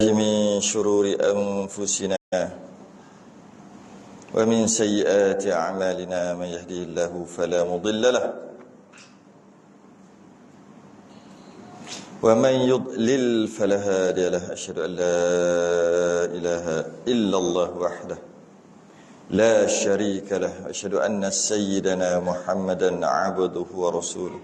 من شرور أنفسنا ومن سيئات أعمالنا من يهده الله فلا مضل له ومن يضلل فلا هادي له. أشهد أن لا إله إلا الله وحده لا شريك له. أشهد أن سيدنا محمدا عبده ورسوله.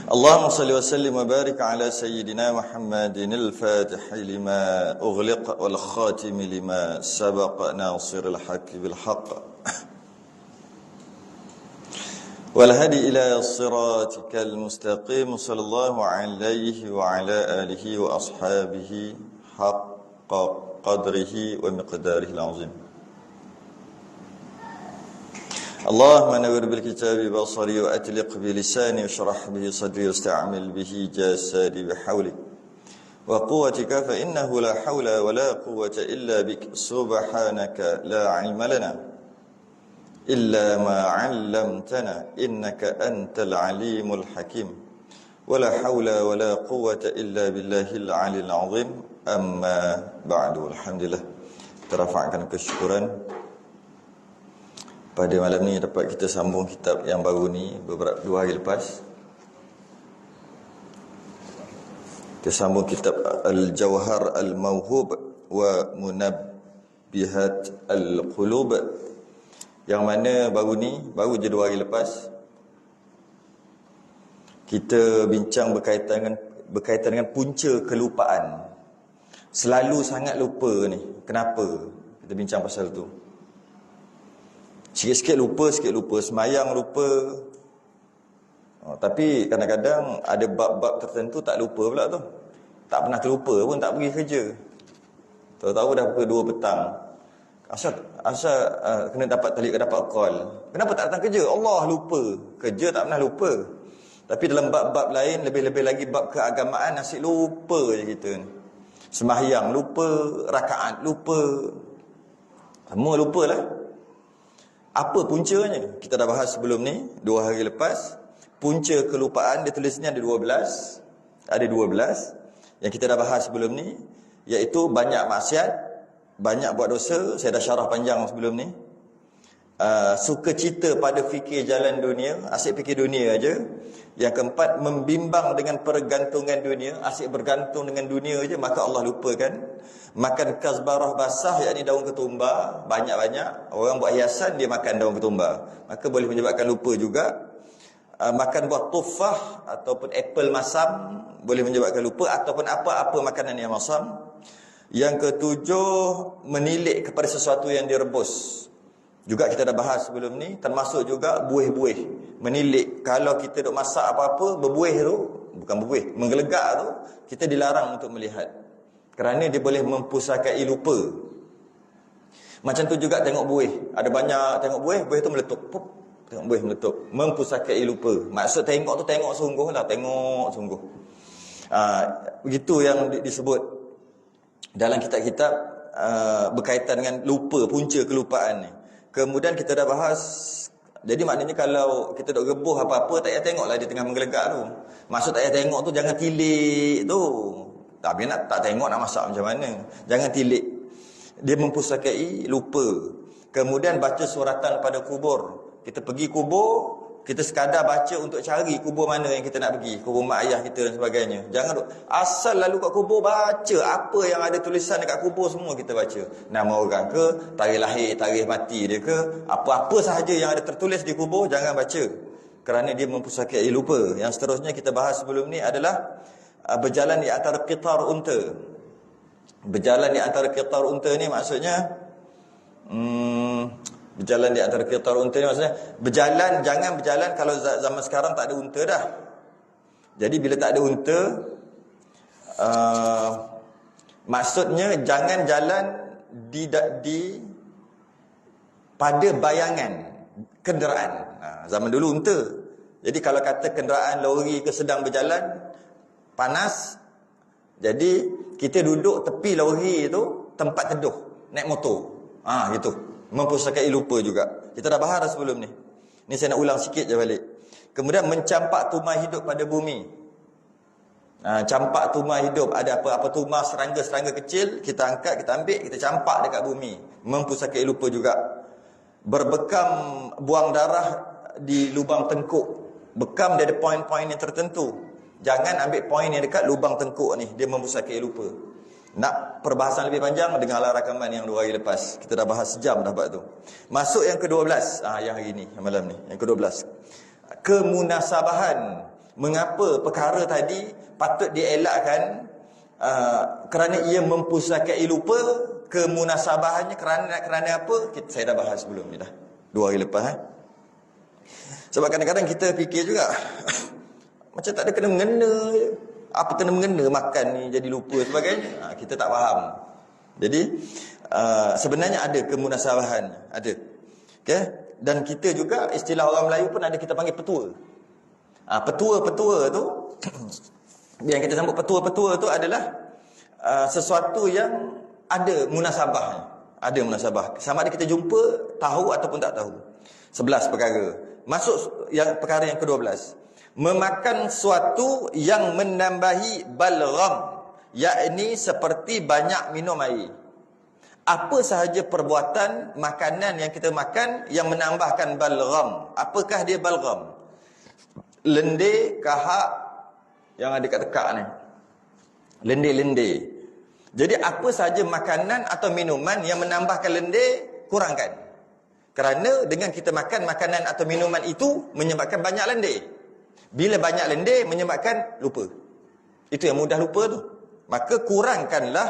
اللهم صل وسلم وبارك على سيدنا محمد الفاتح لما أغلق والخاتم لما سبق ناصر الحق بالحق والهدي إلى صراطك المستقيم صلى الله عليه وعلى آله وأصحابه حق قدره ومقداره العظيم. اللهم نور بالكتاب بصري وأتلق بلساني واشرح به صدري واستعمل به جسدي بحولك وقوتك فإنه لا حول ولا قوة إلا بك. سبحانك لا علم لنا إلا ما علمتنا إنك أنت العليم الحكيم ولا حول ولا قوة إلا بالله العلي العظيم. أما بعد. Alhamdulillah, terafakkan kesyukuran pada malam ni dapat kita sambung kitab yang baru ni. Beberapa 2 hari lepas kita sambung kitab Al-Jawhar Al-Mawhub wa Munabbihat Al-Qulub, yang mana baru je 2 hari lepas kita bincang berkaitan dengan punca kelupaan. Selalu sangat lupa ni. Kenapa kita bincang pasal tu? Sikit-sikit lupa, semayang lupa. Tapi kadang-kadang ada bab-bab tertentu tak lupa pula tu. Tak pernah terlupa pun, tak pergi kerja. Tahu-tahu dah pukul 2 petang. Asal kena dapat call. Kenapa tak datang kerja? Allah lupa. Kerja tak pernah lupa. Tapi dalam bab-bab lain, lebih-lebih lagi bab keagamaan, asyik lupa je kita ni. Sembahyang lupa, rakaat lupa. Semua lupalah. Apa puncanya? Kita dah bahas sebelum ni 2 hari lepas. Punca kelupaan dia tulis ni ada 12. Ada 12 yang kita dah bahas sebelum ni, iaitu banyak maksiat, banyak buat dosa. Saya dah syarah panjang sebelum ni. Suka cita pada fikir jalan dunia, asyik fikir dunia aja. Yang keempat, membimbang dengan pergantungan dunia, asyik bergantung dengan dunia aja, maka Allah lupakan. Makan kasbarah basah, yakni daun ketumbar, banyak-banyak. Orang buat hiasan, dia makan daun ketumbar, maka boleh menyebabkan lupa juga. Makan buah tufah ataupun apple masam boleh menyebabkan lupa, ataupun apa-apa makanan yang masam. Yang ketujuh, menilik kepada sesuatu yang direbus. Juga kita dah bahas sebelum ni, termasuk juga buih-buih. Menilik, kalau kita duk masak apa-apa, berbuih tu, bukan berbuih, menggelegak tu, kita dilarang untuk melihat. Kerana dia boleh mempusakai lupa. Macam tu juga tengok buih. Ada banyak tengok buih tu meletup. Pup, tengok buih meletup. Mempusakai lupa. Maksud tengok tu tengok sungguh lah, tengok sungguh. Begitu yang disebut dalam kitab-kitab berkaitan dengan lupa, punca kelupaan ni. Kemudian kita dah bahas, jadi maknanya kalau kita duk rebuh apa-apa, tak payah tengoklah dia tengah menggelegak tu. Maksud tak payah tengok tu, jangan tilik tu. Tapi nak tak tengok nak masak macam mana. Jangan tilik. Dia mempusakai lupa. Kemudian baca suratan pada kubur. Kita pergi kubur, kita sekadar baca untuk cari kubur mana yang kita nak pergi, kubur mak ayah kita dan sebagainya. Jangan asal lalu kat kubur baca apa yang ada tulisan dekat kubur, semua kita baca. Nama orang ke, tarikh lahir, tarikh mati dia ke, apa-apa sahaja yang ada tertulis di kubur, jangan baca. Kerana dia mempusakai lupa. Yang seterusnya kita bahas sebelum ni adalah berjalan di antara qitar unta. Berjalan di antara qitar unta ni maksudnya berjalan di antara qitar unta ni maksudnya berjalan, jangan berjalan kalau zaman sekarang tak ada unta dah. Jadi bila tak ada unta, maksudnya jangan jalan di pada bayangan kenderaan. Zaman dulu unta. Jadi kalau kata kenderaan lori ke sedang berjalan, panas, jadi kita duduk tepi lori tu, tempat teduh, naik motor. Gitu. Mempusakai lupa juga. Kita dah bahas sebelum ni. Ni saya nak ulang sikit je balik. Kemudian mencampak tumai hidup pada bumi. Campak tumah hidup, ada apa-apa tumah serangga-serangga kecil, kita angkat, kita ambil, kita campak dekat bumi. Mempusakai lupa juga. Berbekam buang darah di lubang tengkuk. Bekam dia ada poin-poin yang tertentu. Jangan ambil poin yang dekat lubang tengkuk ni, dia mempusakai lupa. Nak perbahasan lebih panjang, dengarlah rakaman yang 2 hari lepas. Kita dah bahas sejam dah bab tu. Masuk yang ke-12, yang hari ni, yang malam ni, yang ke-12. Kemunasabahan. Mengapa perkara tadi patut dielakkan kerana ia mempusakai lupa? Kemunasabahannya kerana apa? Saya dah bahas sebelum ni dah. 2 hari lepas. Sebab kadang-kadang kita fikir juga macam tak ada kena-mengena je. Apa kena-mengena makan ni jadi lupa sebagainya. Kita tak faham. Jadi sebenarnya ada kemunasabahan. Ada. Okay? Dan kita juga istilah orang Melayu pun ada, kita panggil petua. Petua-petua tu yang kita sambut petua-petua tu adalah sesuatu yang ada munasabahnya. Ada munasabah. Sama ada kita jumpa, tahu ataupun tak tahu. 11 perkara. Masuk yang perkara yang ke-12. Memakan sesuatu yang menambahi balgham, yakni seperti banyak minum air. Apa sahaja perbuatan makanan yang kita makan yang menambahkan balgham. Apakah dia balgham? Lendir, kahak yang ada kat tekak ni. Lendir-lendir. Jadi apa sahaja makanan atau minuman yang menambahkan lendir, kurangkan. Kerana dengan kita makan makanan atau minuman itu menyebabkan banyak lendir. Bila banyak lendir menyebabkan lupa. Itu yang mudah lupa tu. Maka kurangkanlah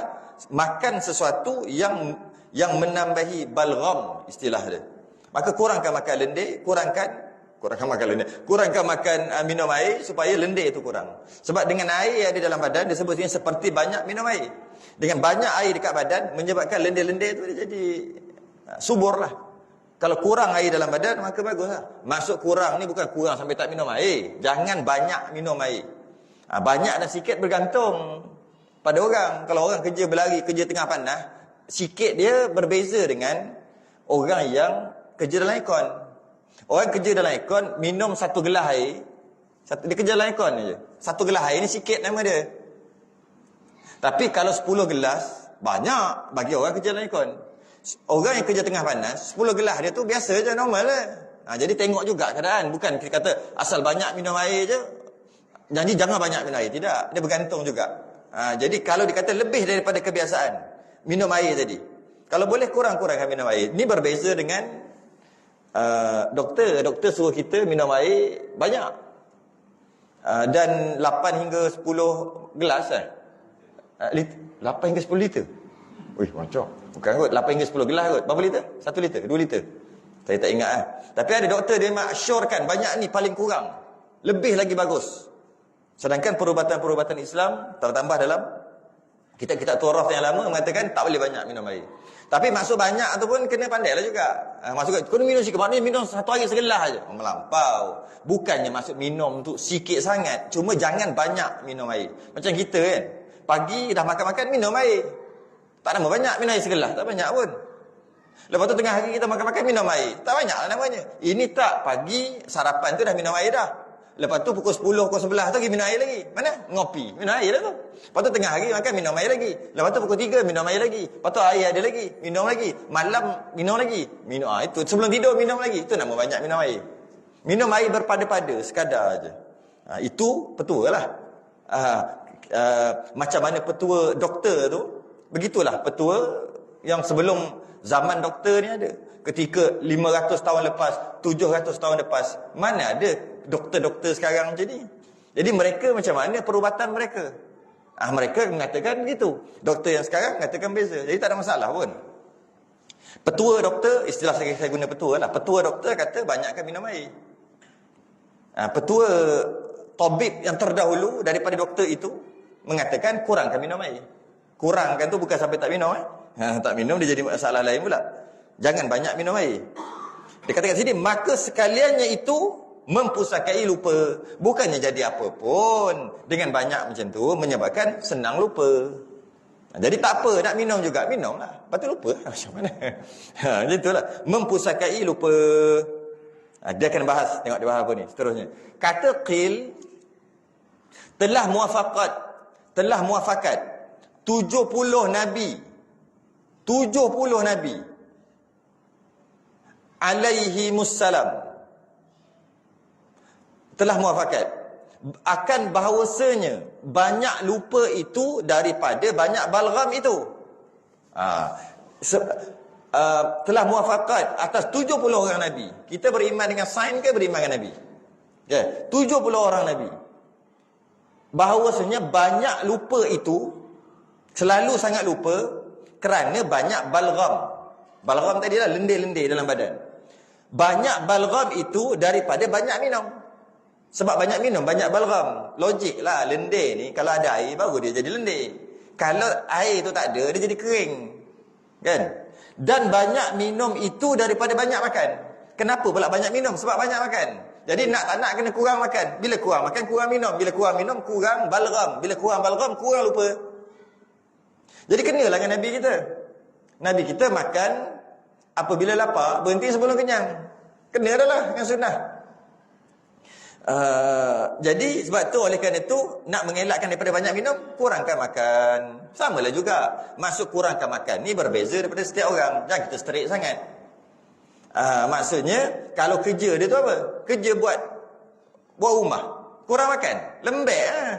makan sesuatu yang menambahi balgham, istilah dia. Maka kurangkan makan lendir, kurangkan makan minum air supaya lendir itu kurang. Sebab dengan air yang ada dalam badan disebutnya seperti banyak minum air. Dengan banyak air dekat badan menyebabkan lendir-lendir itu dia jadi subur lah. Kalau kurang air dalam badan maka baguslah. Maksud kurang ni bukan kurang sampai tak minum air. Jangan banyak minum air. Banyak dan sikit bergantung pada orang. Kalau orang kerja berlari, kerja tengah panas, sikit dia berbeza dengan orang yang kerja dalam aircon. Orang kerja dalam aircon minum 1 gelas air, dia kerja dalam aircon je. 1 gelas air ni sikit nama dia. Tapi kalau 10 gelas, banyak bagi orang kerja dalam aircon. Orang yang kerja tengah panas, 10 gelas dia tu biasa je, normal lah. Jadi tengok juga keadaan. Bukan kita kata asal banyak minum air je, jadi jangan banyak minum air. Tidak, dia bergantung juga. Jadi kalau dikata lebih daripada kebiasaan minum air tadi, kalau boleh kurang-kurangkan minum air. Ini berbeza dengan doktor suruh kita minum air banyak. Dan 8 hingga 10 gelas 8 hingga 10 liter. Wih, macam. Bukan kot, 8 hingga 10 gelas kot. Berapa liter? 1 liter, 2 liter. Saya tak ingat Tapi ada doktor dia maksyorkan banyak ni paling kurang. Lebih lagi bagus. Sedangkan perubatan-perubatan Islam tertambah dalam kitab-kitab Taurat yang lama mengatakan tak boleh banyak minum air. Tapi maksud banyak ataupun kena pandailah juga. Maksud kena minum sikit, maknanya minum 1 hari segelas aja. Melampau. Bukannya maksud minum tu sikit sangat, cuma jangan banyak minum air. Macam kita kan, pagi dah makan-makan minum air. Tak nama banyak minum air segelas, tak banyak pun. Lepas tu tengah hari kita makan-makan minum air, tak banyak lah namanya. Ini tak, pagi sarapan tu dah minum air dah. Lepas tu pukul 10, pukul 11 tu pergi minum air lagi. Mana? Ngopi. Minum air lah tu. Lepas tu tengah hari makan, minum air lagi. Lepas tu pukul 3, minum air lagi. Lepas tu air ada lagi, minum lagi. Malam, minum lagi. Minum itu. Sebelum tidur, minum lagi. Itu nama banyak minum air. Minum air berpada-pada, sekadar aja. Itu petua lah. Macam mana petua doktor tu, begitulah petua yang sebelum zaman doktor ni ada. Ketika 500 tahun lepas, 700 tahun lepas, mana ada doktor-doktor sekarang macam ni. Jadi mereka macam mana perubatan mereka? Mereka mengatakan begitu. Doktor yang sekarang mengatakan beza. Jadi tak ada masalah pun. Petua doktor, istilah saya guna petua lah. Petua doktor kata banyakkan minum air. Petua tabib yang terdahulu daripada doktor itu mengatakan kurangkan minum air. Kurangkan tu bukan sampai tak minum. Tak minum dia jadi masalah lain pula. Jangan banyak minum air. Dia kata kat sini, maka sekaliannya itu mempusakai lupa. Bukannya jadi apa pun. Dengan banyak macam tu menyebabkan senang lupa. Jadi tak apa, nak minum juga, minumlah. Lepas tu lupa. Macam mana? Itulah. Mempusakai lupa. Dia akan bahas, tengok dia bahas apa ni. Seterusnya. Kata qil, telah muafakat 70 nabi alaihimussalam telah muafakat akan bahawasanya banyak lupa itu daripada banyak balgham itu. Telah muafakat atas 70 orang nabi. Kita beriman dengan sains ke beriman dengan nabi? Ya, 70 orang nabi. Bahawasanya banyak lupa itu, selalu sangat lupa kerana banyak balgham. Balgham tadi lah lendir-lendir dalam badan. Banyak balgham itu daripada banyak minum. Sebab banyak minum, banyak balgham. Logik lah, lendir ni kalau ada air baru dia jadi lendir. Kalau air tu tak ada, dia jadi kering. Kan? Dan banyak minum itu daripada banyak makan. Kenapa pula banyak minum? Sebab banyak makan. Jadi nak tak nak kena kurang makan. Bila kurang makan, kurang minum. Bila kurang minum, kurang balgham. Bila kurang balgham, kurang lupa. Jadi kenalah dengan Nabi kita. Nabi kita makan apabila lapar, berhenti sebelum kenyang. Kena dah lah dengan sunnah. Jadi sebab tu oleh kerana itu nak mengelakkan daripada banyak minum, kurangkan makan. Samalah juga maksud kurangkan makan ni berbeza daripada setiap orang. Jangan kita straight sangat. Maksudnya kalau kerja dia tu apa? Kerja buat rumah, kurang makan, lembek lah.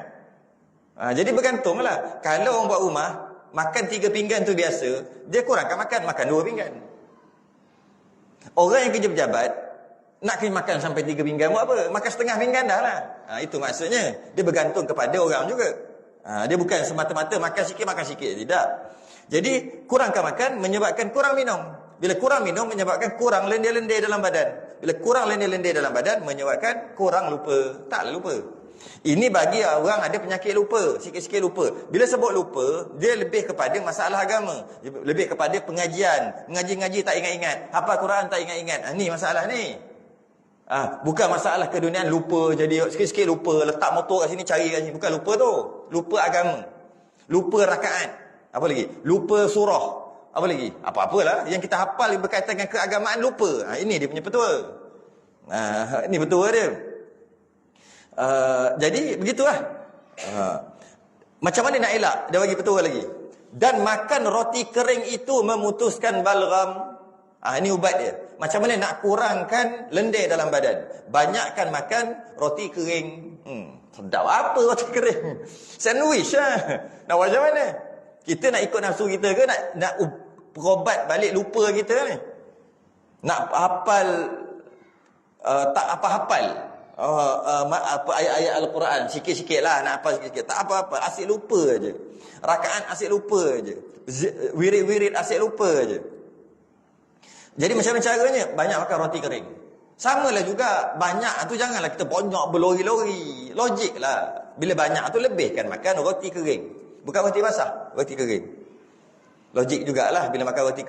Jadi bergantunglah. Kalau orang buat rumah makan 3 pinggan tu biasa, dia kurangkan makan 2 pinggan. Orang yang kerja pejabat nak kena makan sampai 3 pinggan buat apa? Makan setengah pinggan dah lah. Itu maksudnya. Dia bergantung kepada orang juga. Dia bukan semata-mata makan sikit. Tidak. Jadi, kurangkan makan menyebabkan kurang minum. Bila kurang minum menyebabkan kurang lendir-lendir dalam badan. Bila kurang lendir-lendir dalam badan menyebabkan kurang lupa. Taklah lupa. Ini bagi orang ada penyakit lupa. Sikit-sikit lupa. Bila sebut lupa, dia lebih kepada masalah agama. Lebih kepada pengajian. Mengaji-ngaji tak ingat-ingat. Hafal Quran tak ingat-ingat. Ni masalah ni. Bukan masalah keduniaan lupa, jadi sikit-sikit lupa, letak motor kat sini cari kat sini, bukan lupa tu. Lupa agama. Lupa rakaat. Apa lagi? Lupa surah. Apa lagi? Apa-apalah yang kita hafal berkaitan dengan keagamaan lupa. Ini dia punya petua. Ini petua dia. Jadi begitulah. Macam mana nak elak? Dia bagi petua lagi. Dan makan roti kering itu memutuskan balgham. Ini ubat dia. Macam mana nak kurangkan lendir dalam badan? Banyakkan makan roti kering. Sedap apa roti kering? Sandwich lah. Nak buat macam mana? Kita nak ikut nafsu kita ke? Nak berobat balik lupa kita ni? Nak hafal tak apa-hafal ayat-ayat Al-Quran sikit-sikit lah, nak hafal sikit-sikit. Tak apa-apa, asyik lupa je. Rakaat asyik lupa je. Wirid-wirid asyik lupa je. Jadi macam mana caranya? Banyak makan roti kering. Samalah juga, banyak tu janganlah kita banyak berlori-lori. Logik lah. Bila banyak tu lebihkan makan roti kering. Bukan roti basah, roti kering. Logik jugalah, bila makan roti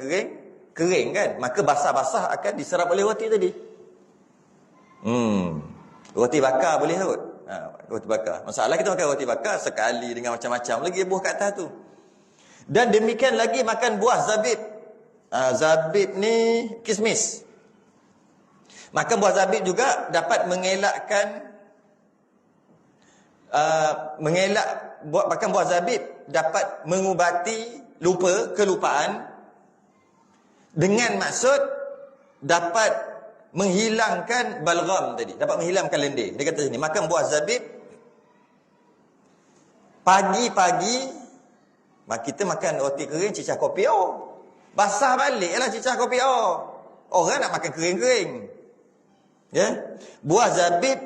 kering kan, maka basah-basah akan diserap oleh roti tadi. Roti bakar boleh kot. Roti bakar. Masalah kita makan roti bakar sekali dengan macam-macam lagi buah kat atas tu. Dan demikian lagi makan buah zabib. Zabib ni kismis. Makan buah zabib juga dapat mengelakkan makan buah zabib dapat mengubati kelupaan dengan maksud dapat menghilangkan balgham tadi, dapat menghilangkan lendir. Dia kata sini makan buah zabib pagi-pagi. Kita makan roti kering cicah kopi basah balik lah cicah kopi orang nak makan kering-kering. Ya, buah zabib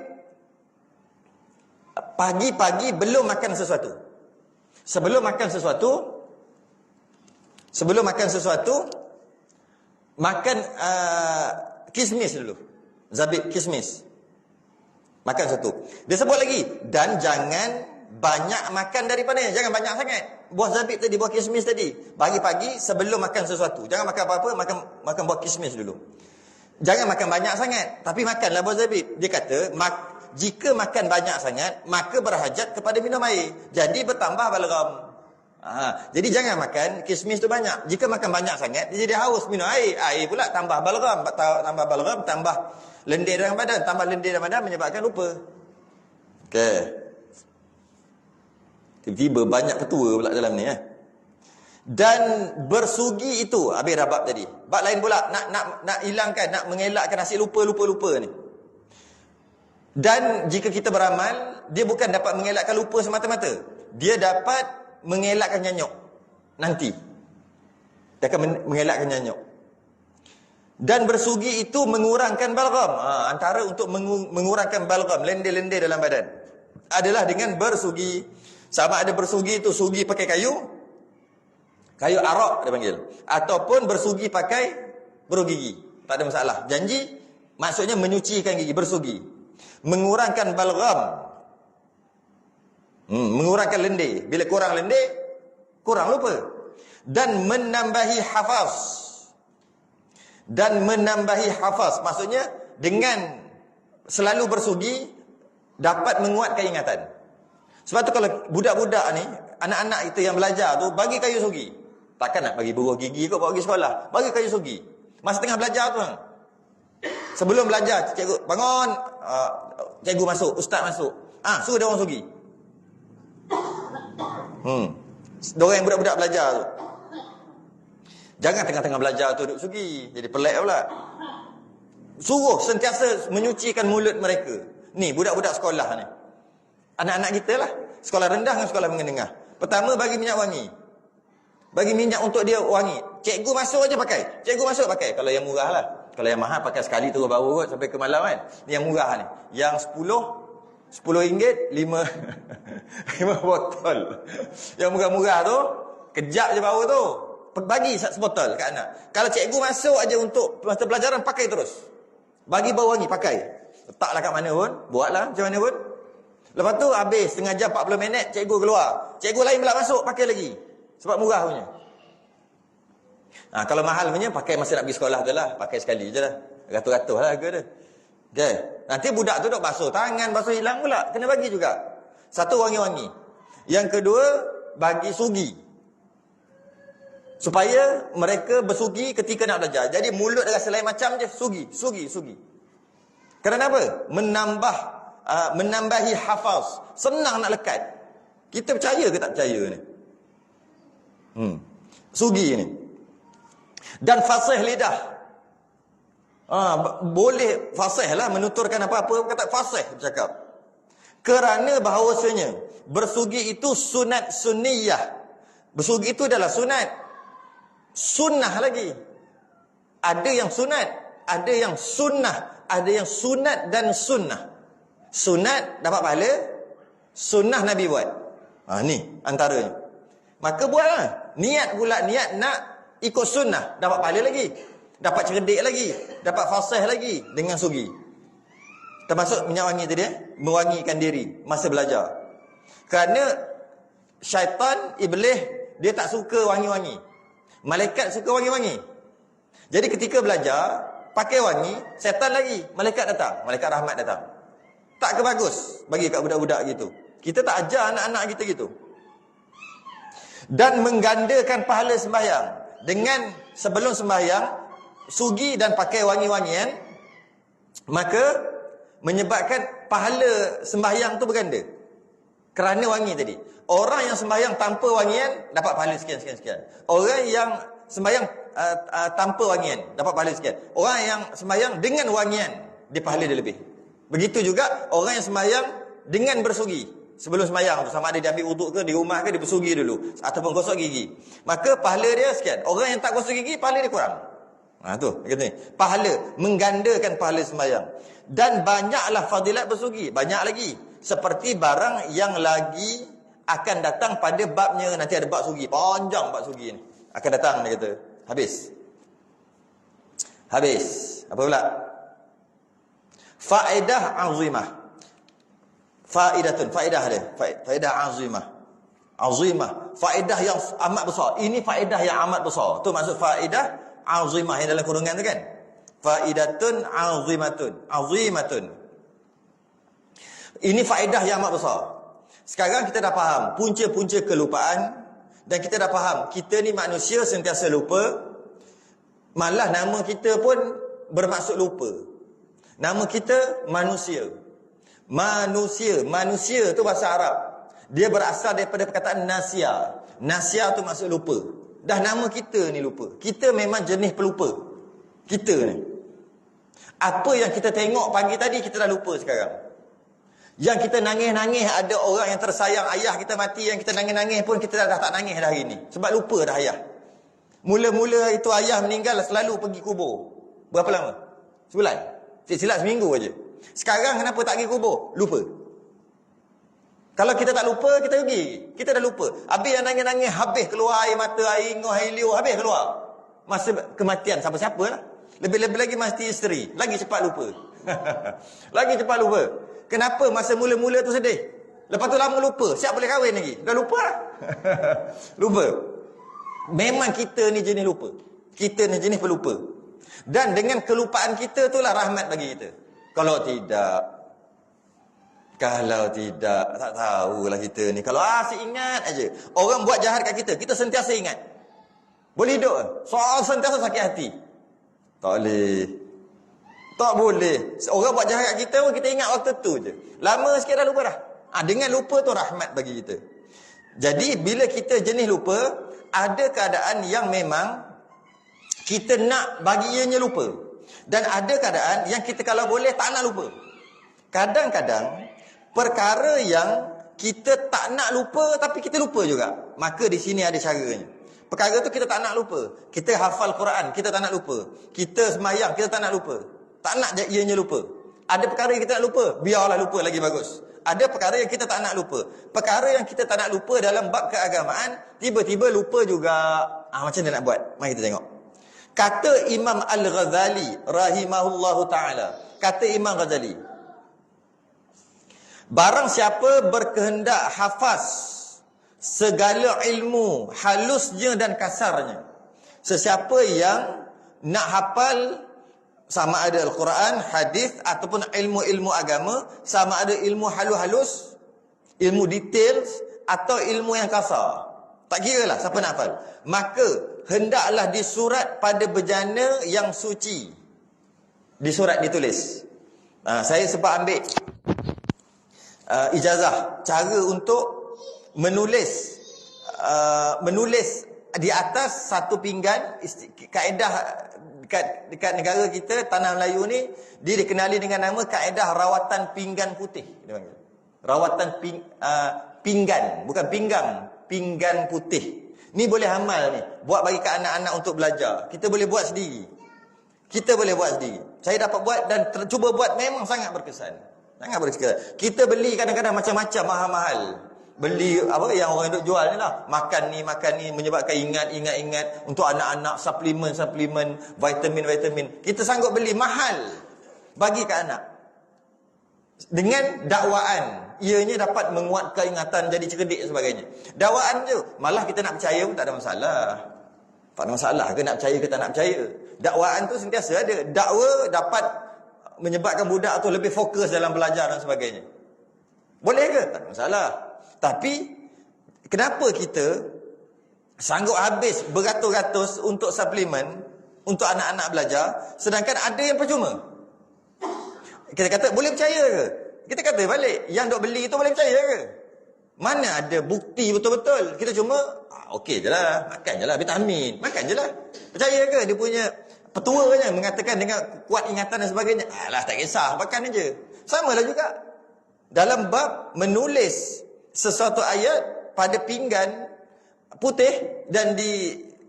pagi-pagi belum makan sesuatu. Sebelum makan sesuatu makan kismis dulu. Zabib kismis. Makan satu. Dia sebut lagi, dan jangan banyak makan daripadanya. Jangan banyak sangat. Buah zabib tadi, buah kismis tadi. Pagi-pagi sebelum makan sesuatu. Jangan makan apa-apa, makan buah kismis dulu. Jangan makan banyak sangat, tapi makanlah buah zabib. Dia kata, jika makan banyak sangat, maka berhajat kepada minum air. Jadi bertambah balgham. Jadi jangan makan kismis tu banyak. Jika makan banyak sangat, dia jadi haus minum air. Air pula tambah balgham, tambah lendir dalam badan. Tambah lendir dalam badan menyebabkan lupa. Okey. Tiba-tiba banyak ketua pula dalam ni. Dan bersugi itu, habis dah bab tadi. Bab lain pula, nak hilangkan, nak mengelakkan hasil lupa ni. Dan jika kita beramal, dia bukan dapat mengelakkan lupa semata-mata. Dia dapat mengelakkan nyanyuk nanti. Dia akan mengelakkan nyanyuk. Dan bersugi itu mengurangkan balgam. Antara untuk mengurangkan balgam, lendir-lendir dalam badan, adalah dengan bersugi. Sama ada bersugi itu sugi pakai kayu arak dia panggil, ataupun bersugi pakai beruk gigi, tak ada masalah. Janji maksudnya menyucikan gigi, bersugi, mengurangkan balgam, mengurangkan lendir. Bila kurang lendir, kurang lupa. Dan menambahi hafaz, maksudnya dengan selalu bersugi dapat menguatkan ingatan. Sebab tu kalau budak-budak ni, anak-anak kita yang belajar tu, bagi kayu sugi. Takkan nak bagi buruh gigi kot bawa pergi sekolah. Bagi kayu sugi. Masa tengah belajar tu, sebelum belajar, cikgu bangun, cikgu masuk, ustaz masuk. Suruh dia orang sugi. Diorang yang budak-budak belajar tu. Jangan tengah-tengah belajar tu duduk sugi. Jadi pelik pula. Suruh sentiasa menyucikan mulut mereka. Ni budak-budak sekolah ni. Anak-anak kita lah. Sekolah rendah dengan sekolah menengah. Pertama bagi minyak wangi. Bagi minyak untuk dia wangi. Cikgu masuk aja pakai. Kalau yang murah lah. Kalau yang mahal pakai sekali terus bau kot sampai ke malam kan. Ni yang murah ni. Yang 10 ringgit 5 botol. Yang murah-murah tu, kejap je bau tu. Bagi sebotol kat anak. Kalau cikgu masuk aja untuk masa pelajaran, pakai terus. Bagi bau wangi, pakai. Letaklah kat mana pun, buatlah macam mana pun. Lepas tu habis setengah jam 40 minit, cikgu keluar. Cikgu lain pula masuk, pakai lagi. Sebab murah punya. Kalau mahal punya, pakai masa nak pergi sekolah tu lah. Pakai sekali je lah. Ratus-ratus lah harga dia. Okay. Nanti budak tu duk basuh tangan, basuh hilang pula. Kena bagi juga. Satu, wangi-wangi. Yang kedua, bagi sugi. Supaya mereka bersugi ketika nak belajar. Jadi mulut rasa lain macam je, sugi. Kerana apa? Menambahi hafaz. Senang nak lekat. Kita percaya ke tak percaya ni? Sugi ni. Dan fasih lidah. Boleh fasih lah menuturkan apa-apa, kata fasih bercakap. Kerana bahawasanya bersugi itu sunat sunniyah. Bersugi itu adalah sunat. Sunnah lagi. Ada yang sunat, ada yang sunnah, ada yang sunat dan sunnah. Sunat dapat pahala, sunnah Nabi buat. Ni antaranya. Maka buatlah. Niat pula, niat nak ikut sunnah, dapat pahala lagi, dapat cerdik lagi, dapat fasih lagi dengan sugi. Termasuk minyak wangi tadi, mewangikan diri masa belajar. Kerana syaitan, iblis, dia tak suka wangi-wangi. Malaikat suka wangi-wangi. Jadi ketika belajar, pakai wangi, syaitan lagi, malaikat datang, malaikat rahmat datang. Tak ke bagus bagi kat budak-budak gitu. Kita tak ajar anak-anak kita gitu. Dan menggandakan pahala sembahyang. Dengan sebelum sembahyang, sugi dan pakai wangi-wangian, maka menyebabkan pahala sembahyang tu berganda. Kerana wangi tadi. Orang yang sembahyang tanpa wangian, dapat pahala sekian. Orang yang sembahyang tanpa wangian, dapat pahala sekian. Orang yang sembahyang dengan wangian, dia pahala dia lebih. Begitu juga orang yang sembahyang dengan bersugi. Sebelum sembahyang tu, sama ada dia ambil wuduk ke, di rumah ke, dia bersugi dulu. Ataupun gosok gigi. Maka pahala dia sekian. Orang yang tak gosok gigi, pahala dia kurang. Tu, kata ni. Pahala, menggandakan pahala sembahyang. Dan banyaklah fadilat bersugi. Banyak lagi. Seperti barang yang lagi akan datang pada babnya. Nanti ada bab sugi. Panjang bab sugi ni. Akan datang, dia kata. Habis. Apa pula? Faedah azimah. Faedah dia. Faedah azimah. Faedah yang amat besar. Ini faedah yang amat besar. Tu maksud faedah azimah yang dalam kurungan tu kan. Faedatun azimatun. Ini faedah yang amat besar. Sekarang kita dah faham punca-punca kelupaan. Dan kita dah faham kita ni manusia sentiasa lupa. Malah nama kita pun bermaksud lupa. Nama kita manusia. Manusia tu bahasa Arab. Dia berasal daripada perkataan nasia. Nasia tu maksud lupa. Dah nama kita ni lupa. Kita memang jenis pelupa. Kita ni. Apa yang kita tengok pagi tadi kita dah lupa sekarang. Yang kita nangis-nangis, ada orang yang tersayang ayah kita mati, yang kita nangis-nangis pun kita dah tak nangis dah hari ni. Sebab lupa dah ayah. Mula-mula itu ayah meninggal selalu pergi kubur. Berapa lama? Sebulan. Silap seminggu aja. Sekarang kenapa tak pergi kubur? Lupa. Kalau kita tak lupa, kita pergi. Kita dah lupa. Habis yang nangis-nangis, habis keluar air mata, air ingoh, air liur, habis keluar. Masa kematian, siapa-siapa lah. Lebih-lebih lagi mati isteri. Lagi cepat lupa. Lagi cepat lupa. Kenapa masa mula-mula tu sedih? Lepas tu lama lupa. Siap boleh kahwin lagi? Dah lupa lah. Lupa. Memang kita ni jenis lupa. Kita ni jenis pelupa. Dan dengan kelupaan kita tu lah rahmat bagi kita. Kalau tidak, tak tahulah kita ni. Kalau asyik ingat aja. Orang buat jahat kat kita, kita sentiasa ingat. Boleh hidup? Soal sentiasa sakit hati. Tak boleh. Tak boleh. Orang buat jahat kat kita pun kita ingat waktu tu je. Lama sikit dah lupa dah. Dengan lupa tu rahmat bagi kita. Jadi bila kita jenis lupa, ada keadaan yang memang kita nak bagi ianya lupa. Dan ada keadaan yang kita kalau boleh tak nak lupa. Kadang-kadang perkara yang kita tak nak lupa tapi kita lupa juga. Maka di sini ada caranya. Perkara tu kita tak nak lupa. Kita hafal Quran, kita tak nak lupa. Kita semayang, kita tak nak lupa. Tak nak ianya lupa. Ada perkara yang kita nak lupa, biarlah lupa lagi bagus. Ada perkara yang kita tak nak lupa. Perkara yang kita tak nak lupa dalam bab keagamaan, tiba-tiba lupa juga. Macam mana nak buat? Mari kita tengok. Kata Imam Al-Ghazali rahimahullahu ta'ala. Kata Imam Ghazali, barang siapa berkehendak hafaz segala ilmu halusnya dan kasarnya. Sesiapa yang nak hafal sama ada Al-Quran, hadis ataupun ilmu-ilmu agama, sama ada ilmu halus-halus, ilmu details atau ilmu yang kasar. Tak kira lah siapa nak hafal. Maka hendaklah disurat pada bejana yang suci. Disurat, ditulis. Saya sempat ambil ijazah cara untuk menulis di atas satu pinggan. Kaedah dekat negara kita, tanah Melayu ni, dia dikenali dengan nama kaedah rawatan pinggan putih. Dia panggil rawatan pinggan, bukan pinggang, pinggan putih. Ni boleh amal ni, buat bagi ke anak-anak untuk belajar. Kita boleh buat sendiri. Saya dapat buat dan cuba buat, memang sangat berkesan. Sangat berkesan. Kita beli kadang-kadang macam-macam mahal-mahal. Beli apa yang orang duk jual ni lah. Makan ni menyebabkan ingat untuk anak-anak, suplemen, vitamin. Kita sanggup beli mahal bagi ke anak. Dengan dakwaan, ianya dapat menguatkan ingatan, jadi cerdik dan sebagainya. Dakwaan je, malah kita nak percaya pun tak ada masalah. Tak ada masalah ke nak percaya ke tak nak percaya. Dakwaan tu sentiasa ada. Dakwa dapat menyebabkan budak tu lebih fokus dalam belajar dan sebagainya. Boleh ke? Tak ada masalah. Tapi kenapa kita sanggup habis beratus-ratus untuk suplemen untuk anak-anak belajar, sedangkan ada yang percuma? Kita kata boleh percaya ke? Kita kata balik, yang dok beli tu boleh percaya ke? Mana ada bukti betul-betul? Kita cuma okey je lah, makan je lah vitamin, makan je lah. Percaya ke dia punya petuanya mengatakan dengan kuat ingatan dan sebagainya? Alah, tak kisah, makan je. Sama lah juga dalam bab menulis sesuatu ayat pada pinggan putih dan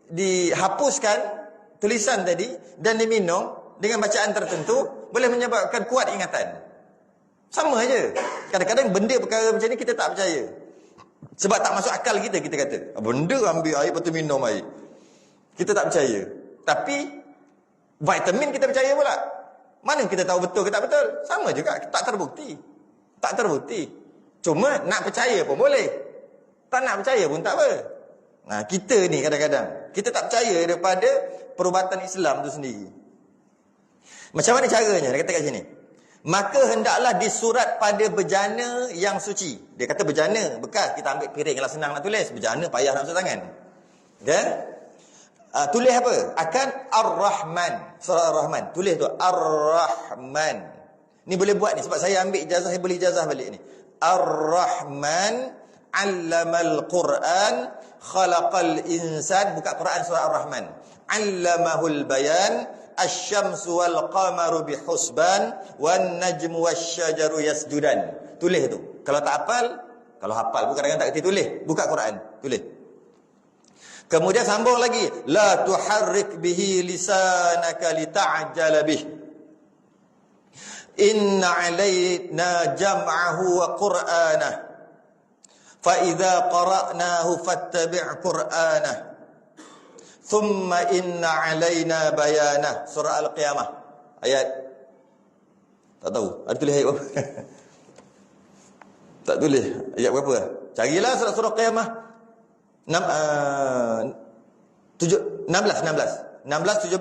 dihapuskan tulisan tadi dan diminum dengan bacaan tertentu, boleh menyebabkan kuat ingatan. Sama aja. Kadang-kadang benda perkara macam ni kita tak percaya. Sebab tak masuk akal kita kata. Benda ambil air, lepas tu minum air. Kita tak percaya. Tapi vitamin kita percaya pula. Mana kita tahu betul ke tak betul? Sama juga, tak terbukti. Cuma nak percaya pun boleh. Tak nak percaya pun tak apa. Kita ni kadang-kadang kita tak percaya daripada perubatan Islam tu sendiri. Macam mana caranya? Dia kata kat sini, maka hendaklah disurat pada bejana yang suci. Dia kata bejana bekas, kita ambil piring lah, senang nak tulis. Bejana payah nak masuk tangan. Dan tulis apa? Akan Ar-Rahman, surah Ar-Rahman. Tulis tu Ar-Rahman. Ni boleh buat ni sebab saya ambil ijazah, saya boleh ijazah balik ni. Ar-Rahman 'Allamal Qur'an, khalaqal insan, buka Quran surah Ar-Rahman. 'Allamahul bayan, asy-syamsu wal qamaru bihusban, wan najmu wasyajaru yasjudan. Tulis tu. Kalau tak hafal, kalau hafal bukan kadang-kadang tak kerti tulis, buka Quran, tulis. Kemudian sambung lagi, la tuharrik bihi lisanaka lita'jala bih. Inna 'alaina jam'ahu wa qur'anah. Fa idza qara'nahu fattabi' qur'anah. Thumma inna 'alaina bayanah. Surah Al-Qiyamah. Ayat tak tahu, ada tulis ayat berapa? Tak tulis ayat berapa? Carilah surah Qiyamah. 16, 17, 18. 16, 17,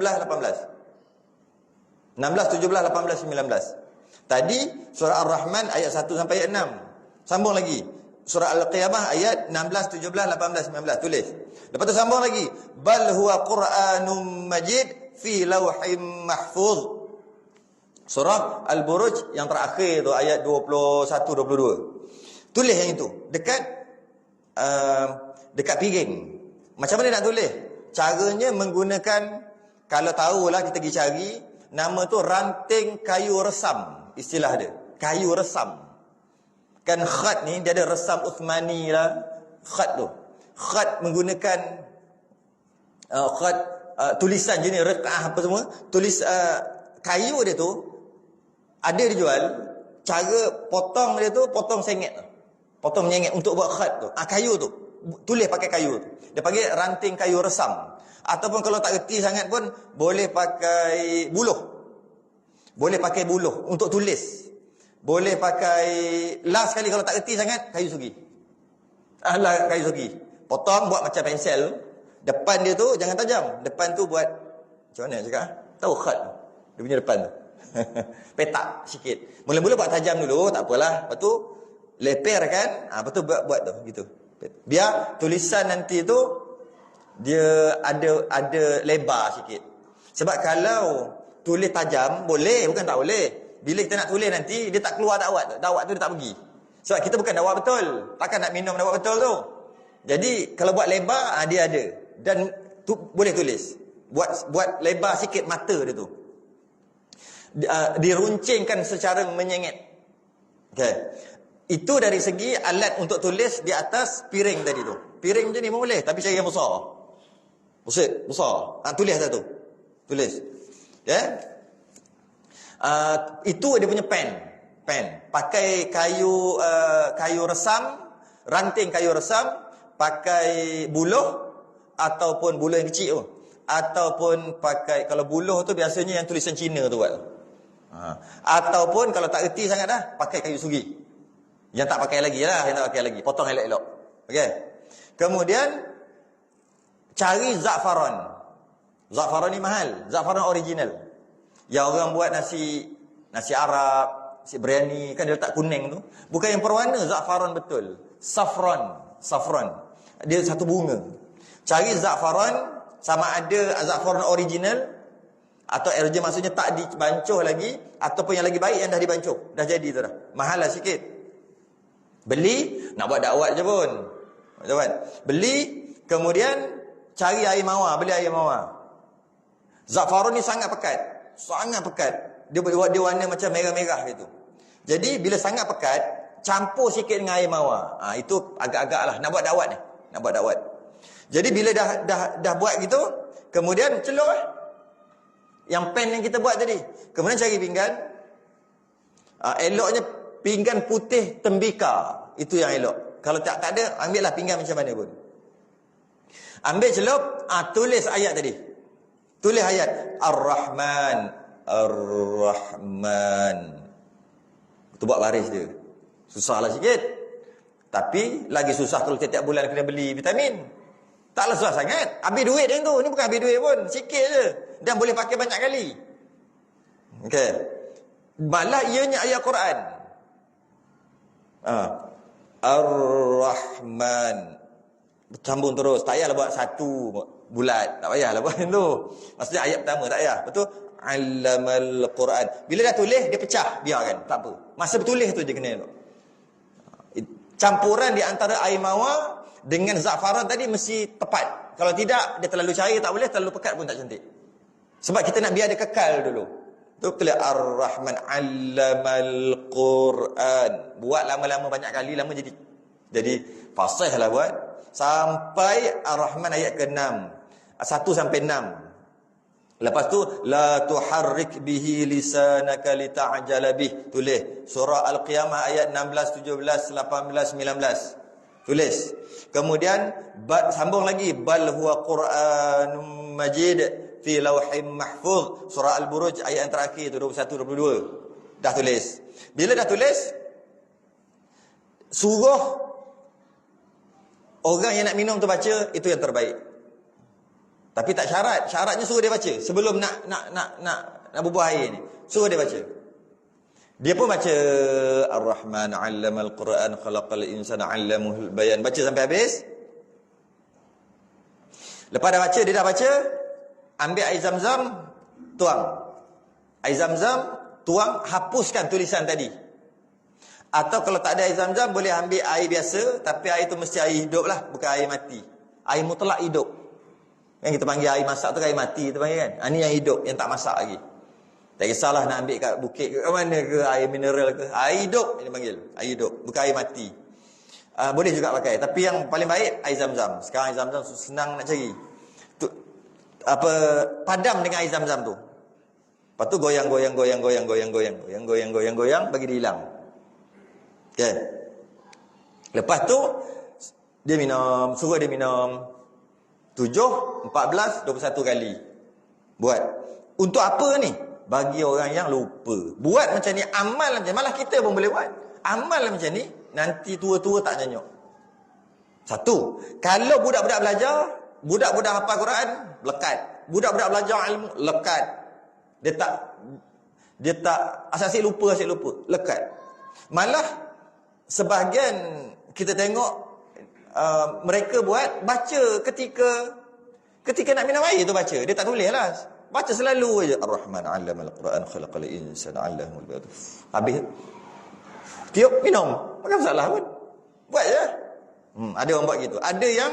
18, 19. Tadi surah Ar-Rahman ayat 1 sampai ayat 6. Sambung lagi. Surah Al-Qiyamah ayat 16, 17, 18, 19. Tulis. Lepas tu sambung lagi. Bal huwa Qur'anum Majid fi lawhim mahfuz. Surah Al-Buruj yang terakhir tu ayat 21, 22. Tulis yang itu. Dekat piring. Macam mana nak tulis? Caranya menggunakan, kalau tahulah kita pergi cari, nama tu ranting kayu resam. Istilah dia. Kayu resam. Kan khat ni, dia ada resam Uthmani lah. Khat tu. Khat menggunakan khat tulisan jenis rekah apa semua. Tulis kayu dia tu, ada dijual. Cara potong dia tu, potong sengit tu. Potong menyengit untuk buat khat tu. Kayu tu. Tulis pakai kayu tu. Dia panggil ranting kayu resam. Ataupun kalau tak reti sangat pun boleh pakai buluh. Boleh pakai buluh untuk tulis. Boleh pakai last sekali kalau tak reti sangat kayu sugi. Kayu sugi. Potong buat macam pensel. Depan dia tu jangan tajam. Depan tu buat macam mana cakap? Tahu khat tu. Dia punya depan tu. Petak sikit. Mula-mula buat tajam dulu, tak apalah. Lepas tu leperkan, lepas tu buat tu gitu. Biar tulisan nanti tu dia ada lebar sikit. Sebab kalau tulis tajam boleh, bukan tak boleh. Bila kita nak tulis nanti dia tak keluar dakwat tu. Dakwat tu dia tak pergi. Sebab kita bukan dakwat betul. Takkan nak minum dakwat betul tu. Jadi kalau buat lebar dia ada dan tu boleh tulis. Buat lebar sikit mata dia tu. Diruncingkan secara menyengit. Okey. Itu dari segi alat untuk tulis di atas piring tadi tu. Piring macam ni pun boleh, tapi cari yang besar. Besar. Tulis satu. Tulis. Ya. Itu dia punya pen. Pakai kayu resam, ranting kayu resam, pakai buluh ataupun buluh yang kecil tu. Ataupun pakai, kalau buluh tu biasanya yang tulisan Cina tu buat. Ataupun kalau tak reti sangat dah, pakai kayu sugi. Yang tak pakai lagi lah, potong elok-elok. Okey. Kemudian cari za'faran. Za'faran ni mahal, za'faran original. Yang orang buat nasi Arab, nasi biryani kan dia letak kuning tu. Bukan yang perwarna, za'faran betul. Saffron. Dia satu bunga. Cari za'faran, sama ada za'faran original atau original maksudnya tak dibancuh lagi, ataupun yang lagi baik yang dah dibancuh. Dah jadi tu dah. Mahal lah sikit. Beli, nak buat dakwat je pun. Beli, kemudian cari air mawar, beli air mawar. Za'faran ni sangat pekat. Dia warna macam merah-merah gitu. Jadi bila sangat pekat, campur sikit dengan air mawar. Itu agak-agak lah nak buat dakwat. Jadi bila dah buat gitu, kemudian celup yang pen yang kita buat tadi. Kemudian cari pinggan. Eloknya pinggan putih tembika. Itu yang elok. Kalau tak ada, ambillah pinggan macam mana pun. Ambil celup, tulis ayat tadi. Tulis ayat Ar-Rahman. Itu buat baris dia. Susahlah sikit. Tapi lagi susah kalau tiap-tiap bulan kena beli vitamin. Taklah susah sangat. Habis duit dia tu. Ini bukan habis duit pun. Sikit je. Dan boleh pakai banyak kali. Okey. Malah ianya ayat Quran. Ar-Rahman. Sambung terus. Tak payahlah buat satu bulat. Tak payahlah buat tu. Maksudnya ayat pertama tak payah. Betul? Allamal Quran. Bila dah tulis dia pecah, biarkan. Tak apa. Masa bertulis tu je kena elok. Campuran di antara air mawar dengan za'faran tadi mesti tepat. Kalau tidak, dia terlalu cair tak boleh, terlalu pekat pun tak cantik. Sebab kita nak biar dia kekal dulu. Tu tulis Ar-Rahman 'allamal Quran. Buat lama-lama banyak kali, lama jadi fasih lah buat. Sampai Ar-Rahman ayat ke-6. 1 sampai 6. Lepas tu la tuharrik bihi lisanaka lita'jala bih. Tulis surah Al-Qiyamah ayat 16, 17, 18, 19. Tulis. Kemudian sambung lagi bal huwa Qur'anum Majid fi lauhim mahfuz. Surah Al-Buruj ayat yang terakhir tu 21 22. Dah tulis. Bila dah tulis, suruh orang yang nak minum tu baca, itu yang terbaik. Tapi tak syarat. Syaratnya suruh dia baca sebelum nak bubuh air ni. Suruh dia baca. Dia pun baca Ar-Rahman 'allamal Quran khalaqal insana 'allamahul bayan. Baca sampai habis. Lepas dah baca, dia dah baca, ambil air Zam-Zam, tuang. Air Zam-Zam, tuang, hapuskan tulisan tadi. Atau kalau tak ada air Zam-Zam, boleh ambil air biasa, tapi air tu mesti air hidup lah, bukan air mati. Air mutlak hidup. Yang kita panggil air masak tu air mati kita panggil kan. Ini yang hidup, yang tak masak lagi. Tak kisahlah nak ambil kat bukit ke mana ke, air mineral ke. Air hidup ini panggil. Air hidup, bukan air mati. Boleh juga pakai. Tapi yang paling baik air Zam-Zam. Sekarang air Zam-Zam senang nak cari. Padam dengan air Zam-Zam tu. Lepas tu goyang bagi dia hilang. Okay. Lepas tu dia minum, suruh dia minum 7, 14, 21 kali. Buat. Untuk apa ni? Bagi orang yang lupa. Buat macam ni, amal macam ni. Malah kita pun boleh buat. Amal macam ni, nanti tua-tua tak nyanyuk. Satu. Kalau budak-budak belajar, budak-budak hafal Quran, lekat. Budak-budak belajar ilmu, lekat. Dia tak asyik lupa, lekat. Malah, sebahagian kita tengok, mereka buat baca ketika nak minum air tu baca. Dia tak tulis lah. Baca selalu je. Ar-Rahman 'allamal Quran khalaqal insana 'allamahul bayan. Habis tiup minum. Bukan masalah pun. Buat je. Ada orang buat gitu. Ada yang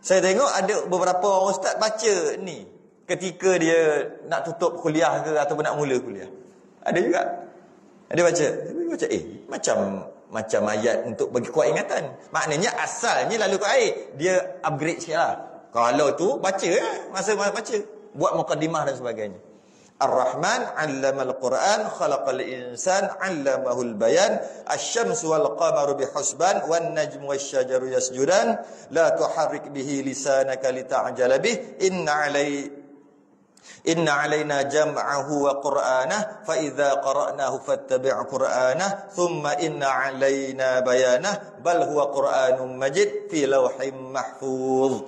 saya tengok ada beberapa orang ustaz baca ni ketika dia nak tutup kuliah ke ataupun nak mula kuliah. Ada juga. Ada baca. Macam ayat untuk bagi kuat ingatan. Maknanya asalnya lalu ke air. Dia upgrade sikit lah. Kalau tu baca lah. Masa baca. Buat muqaddimah dan sebagainya. Ar-Rahman 'allamal Quran khalaqal insan 'allamahul bayan. Asy-syamsu wal qamaru bihusban wan najmu wasyajaru yasjudan. La tuharrik bihi lisanaka lita'jala bih. Inna alaina jam'ahu wa qur'anah fa idza qara'nahu fattabi' qur'anah thumma inna alaina bayanah bal huwa qur'anun majid fi lauhim mahfuz.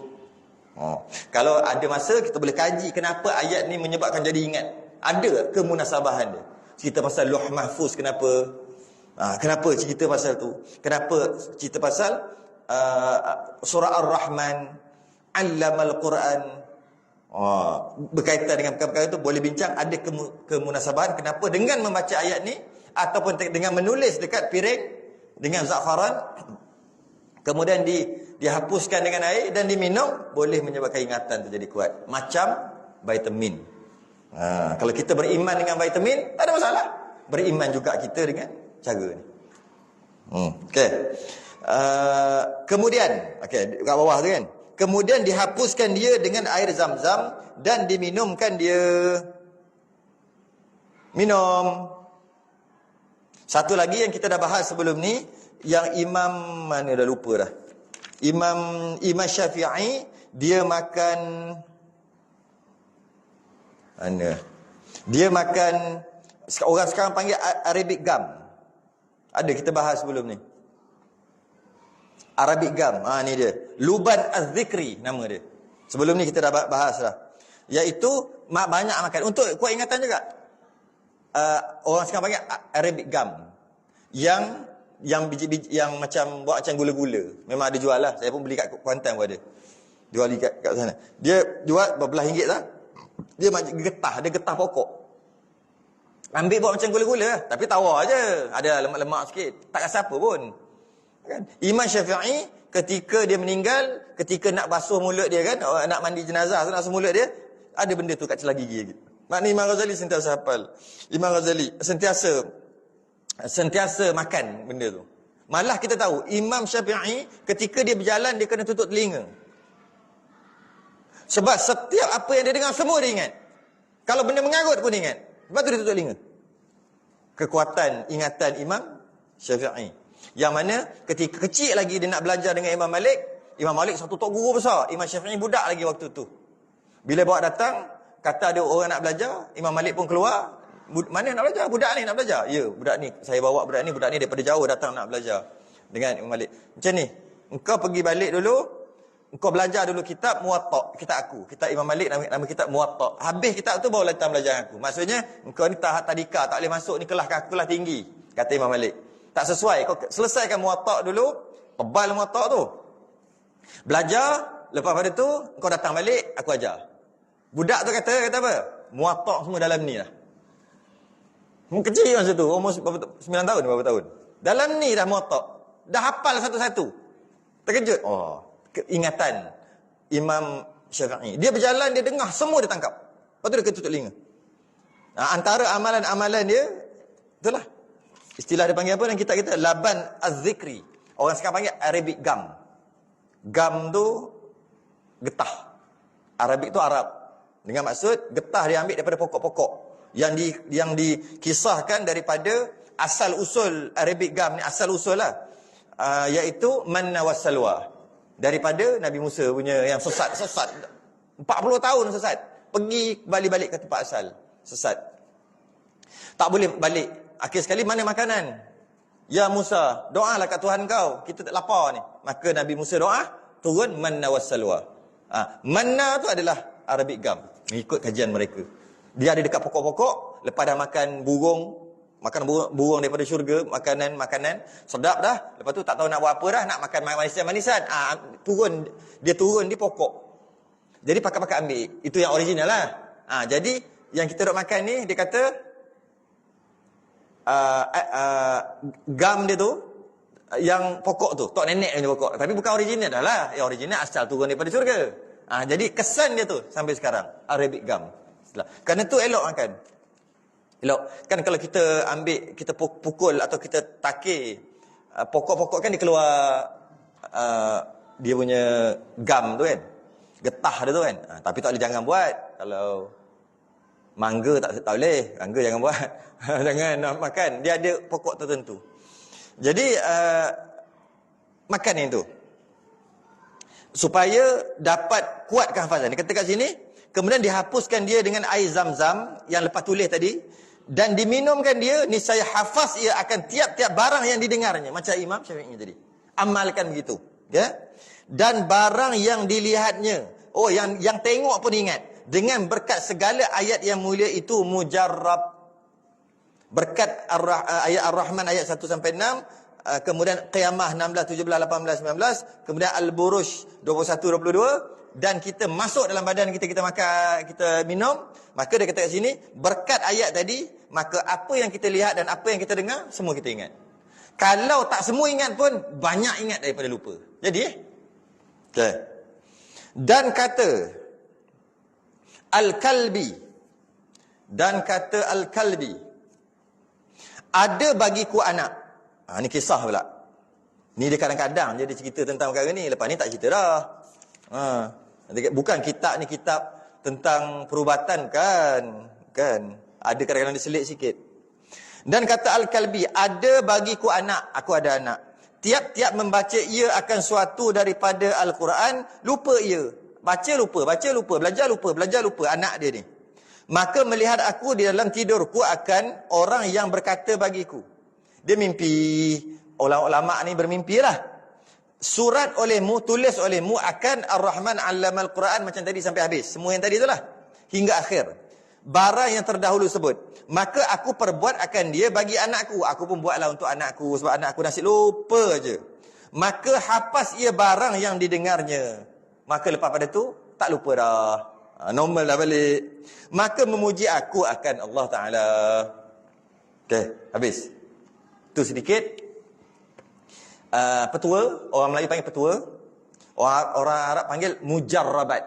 Kalau ada masa kita boleh kaji kenapa ayat ni menyebabkan jadi ingat. Ada kemunasabahan dia. Cerita pasal lauh mahfuz kenapa? Kenapa cerita pasal tu? Kenapa cerita pasal surah Ar-Rahman 'allamal Quran? Berkaitan dengan perkara-perkara itu boleh bincang. Ada kemunasabahan kenapa dengan membaca ayat ni ataupun dengan menulis dekat piring dengan za'faran, kemudian dihapuskan dengan air dan diminum, boleh menyebabkan ingatan tu jadi kuat. Macam vitamin. Kalau kita beriman dengan vitamin, tak ada masalah. Beriman juga kita dengan cara ni. Okey. Kemudian, okey, kat bawah tu kan. Kemudian dihapuskan dia dengan air Zam-Zam dan diminumkan dia. Minum. Satu lagi yang kita dah bahas sebelum ni, yang Imam mana dah lupa dah. Imam Syafi'i dia makan mana? Dia makan, orang sekarang panggil Arabic gum. Ada kita bahas sebelum ni. Arabic gum. Ni dia. Luban Az-Zikri nama dia. Sebelum ni kita dah bahas dah. Iaitu banyak makan untuk kuat ingatan juga. Orang sekarang panggil Arabic gum. Yang biji-biji yang macam buat macam gula-gula. Memang ada jual lah. Saya pun beli kat Kuantan pun ada. Jual kat sana. Dia jual berbelah ringgit lah. Dia macam getah, dia getah pokok. Ambil buat macam gula-gula lah. Tapi tawar je. Ada lemak-lemak sikit. Tak rasa apa pun. Kan? Imam Syafi'i ketika dia meninggal, ketika nak basuh mulut dia kan, nak mandi jenazah tu nak basuh mulut dia, ada benda tu kat celah gigi lagi. Maknanya Imam Ghazali sentiasa hafal. Imam Ghazali sentiasa makan benda tu. Malah kita tahu Imam Syafi'i ketika dia berjalan dia kena tutup telinga. Sebab setiap apa yang dia dengar semua dia ingat. Kalau benda mengarut pun dia ingat. Sebab tu dia tutup telinga. Kekuatan ingatan Imam Syafi'i. Yang mana ketika kecil lagi dia nak belajar dengan Imam Malik satu tok guru besar. Imam Syafi'i budak lagi waktu tu. Bila bawa datang, kata ada orang nak belajar, Imam Malik pun keluar. Mana nak belajar? Budak ni nak belajar. Ya, budak ni. Saya bawa budak ni daripada jauh datang nak belajar dengan Imam Malik. Macam ni, engkau pergi balik dulu, engkau belajar dulu kitab Muwatta', kitab aku. Kitab Imam Malik nama kitab Muwatta'. Habis kitab tu baru datang belajar aku. Maksudnya, engkau ni tahap tadika, tak boleh masuk ni kelas tinggi, kata Imam Malik. Tak sesuai. Kau selesaikan Muwatta' dulu, tebal Muwatta' tu. Belajar, lepas pada tu, engkau datang balik, aku ajar. Budak tu kata apa? Muwatta' semua dalam ni lah. Kecil masa tu, umur 9 tahun, berapa tahun. Dalam ni dah Muwatta'. Dah hafal satu-satu. Terkejut. Oh, ingatan Imam Syafi'i. Dia berjalan, dia dengar, semua dia tangkap. Lepas tu dia ketutup telinga. Antara amalan-amalan dia, itulah. Istilah dia panggil apa dalam kitab kita? Laban Az-Zikri. Orang sekarang panggil Arabic gum. Gum tu getah. Arabic tu Arab. Dengan maksud getah dia ambil daripada pokok-pokok. Yang dikisahkan daripada asal usul Arabic gum ni, asal usul lah, iaitu manna wassalwa, daripada Nabi Musa punya yang sesat 40 tahun sesat, pergi balik ke tempat asal, sesat, tak boleh balik. Akhir sekali mana makanan? Ya Musa, doalah kat Tuhan kau, kita tak lapar ni. Maka Nabi Musa doa, turun manna wassalwa. Manna tu adalah Arabic gum, mengikut kajian mereka. Dia ada dekat pokok-pokok, lepas dah makan burung daripada syurga, makanan sedap dah. Lepas tu tak tahu nak buat apa dah, nak makan manisan. Dia turun di pokok. Jadi pakat-pakat ambil. Itu yang original lah. Jadi yang kita duk makan ni, dia kata gam dia tu, yang pokok tu, tok nenek punya pokok. Tapi bukan original dah lah. Yang original asal turun daripada syurga. Jadi kesan dia tu sampai sekarang, Arabic gum. Kerana tu elok makan. Elok. Kan kalau kita ambil, kita pukul atau kita takir pokok-pokok kan dia keluar dia punya gum tu kan. Getah dia tu kan. Tapi tak boleh, jangan buat. Kalau mangga tak boleh. Mangga jangan buat. Jangan nak makan. Dia ada pokok tertentu. Jadi makan yang tu. Supaya dapat kuatkan hafazan. Dia kata kat sini, kemudian dihapuskan dia dengan air zam-zam yang lepas tulis tadi, dan diminumkan dia, niscaya hafaz ia akan tiap-tiap barang yang didengarnya. Macam Imam Syafi'i tadi. Amalkan begitu. Ya? Dan barang yang dilihatnya, yang tengok pun ingat. Dengan berkat segala ayat yang mulia itu mujarrab. Berkat ayat Ar-Rahman ayat 1 sampai 6, kemudian Qiyamah 16, 17, 18, 19, kemudian Al-Buruj 21, 22, dan kita masuk dalam badan kita makan, kita minum. Maka dia kata kat sini, berkat ayat tadi, maka apa yang kita lihat dan apa yang kita dengar, semua kita ingat. Kalau tak semua ingat pun, banyak ingat daripada lupa. Jadi okay. Dan kata Al-Kalbi, ada bagiku anak. Ni kisah pula. Ni dia kadang-kadang dia cerita tentang perkara ni, lepas ni tak cerita dah. Bukan kitab ni kitab tentang perubatan kan. Ada kadang-kadang diselit sikit. Dan kata Al-Kalbi, ada bagiku anak, aku ada anak. Tiap-tiap membaca ia akan suatu daripada Al-Quran, lupa ia. Baca lupa, belajar lupa anak dia ni. Maka melihat aku di dalam tidurku akan orang yang berkata bagiku. Dia mimpi, ulama ni bermimpi lah. Surat olehmu, tulis olehmu akan Ar-Rahman 'allamal Quran, macam tadi sampai habis. Semua yang tadi itulah. Hingga akhir. Barang yang terdahulu sebut. Maka aku perbuat akan dia bagi anakku. Aku pun buatlah untuk anakku. Sebab anakku nasib lupa je. Maka hafaz ia barang yang didengarnya. Maka lepas pada tu, tak lupa dah. Normal dah balik. Maka memuji aku akan Allah Ta'ala. Okey, habis. Tu sedikit. Petua, orang Melayu panggil petua. Orang Arab panggil mujarrabat.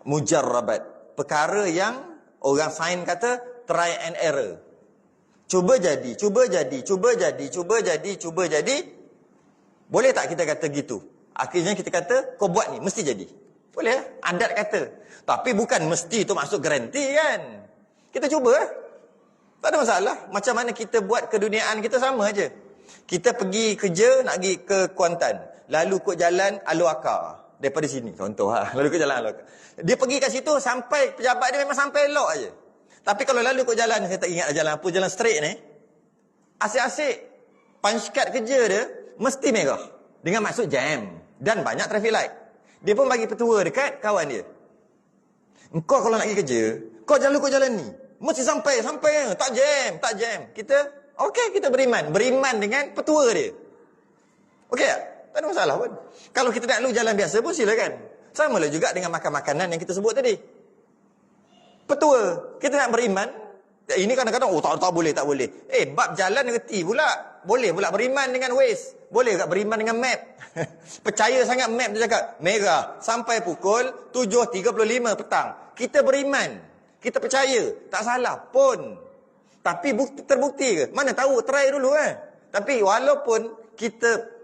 Mujarrabat. Perkara yang orang sains kata try and error. Cuba jadi, cuba jadi, cuba jadi, cuba jadi, cuba jadi. Boleh tak kita kata gitu? Akhirnya kita kata, kau buat ni, mesti jadi. Boleh, adat kata. Tapi bukan mesti tu masuk garanti kan. Kita cuba. Tak ada masalah. Macam mana kita buat keduniaan kita sama aja. Kita pergi kerja, nak pergi ke Kuantan. Lalu ikut jalan Aluaka. Daripada sini, contoh lah. Lalu ikut jalan Aluaka. Dia pergi kat situ, sampai pejabat dia memang sampai elok aja. Tapi kalau lalu ikut jalan, saya tak ingat jalan apa, jalan straight ni. Asyik-asyik. Punchcard kerja dia, mesti merah. Dengan maksud jam. Dan banyak traffic light. Dia pun bagi petua dekat kawan dia. Engkau kalau nak pergi kerja, kau jalan ikut jalan ni. Mesti sampai. Tak jam. Kita, okey, kita beriman. Beriman dengan petua dia. Okey tak? Tak ada masalah pun. Kalau kita nak lalu jalan biasa pun silakan. Sama lah juga dengan makan makanan yang kita sebut tadi. Petua. Kita nak beriman. Ini kadang-kadang, tak boleh. Bab jalan reti pula. Boleh pula beriman dengan Waze. Boleh tak beriman dengan map? Percaya sangat map dia cakap. Merah. Sampai pukul 7.35 petang. Kita beriman. Kita percaya. Tak salah pun. Tapi terbukti ke? Mana tahu. Try dulu Tapi walaupun kita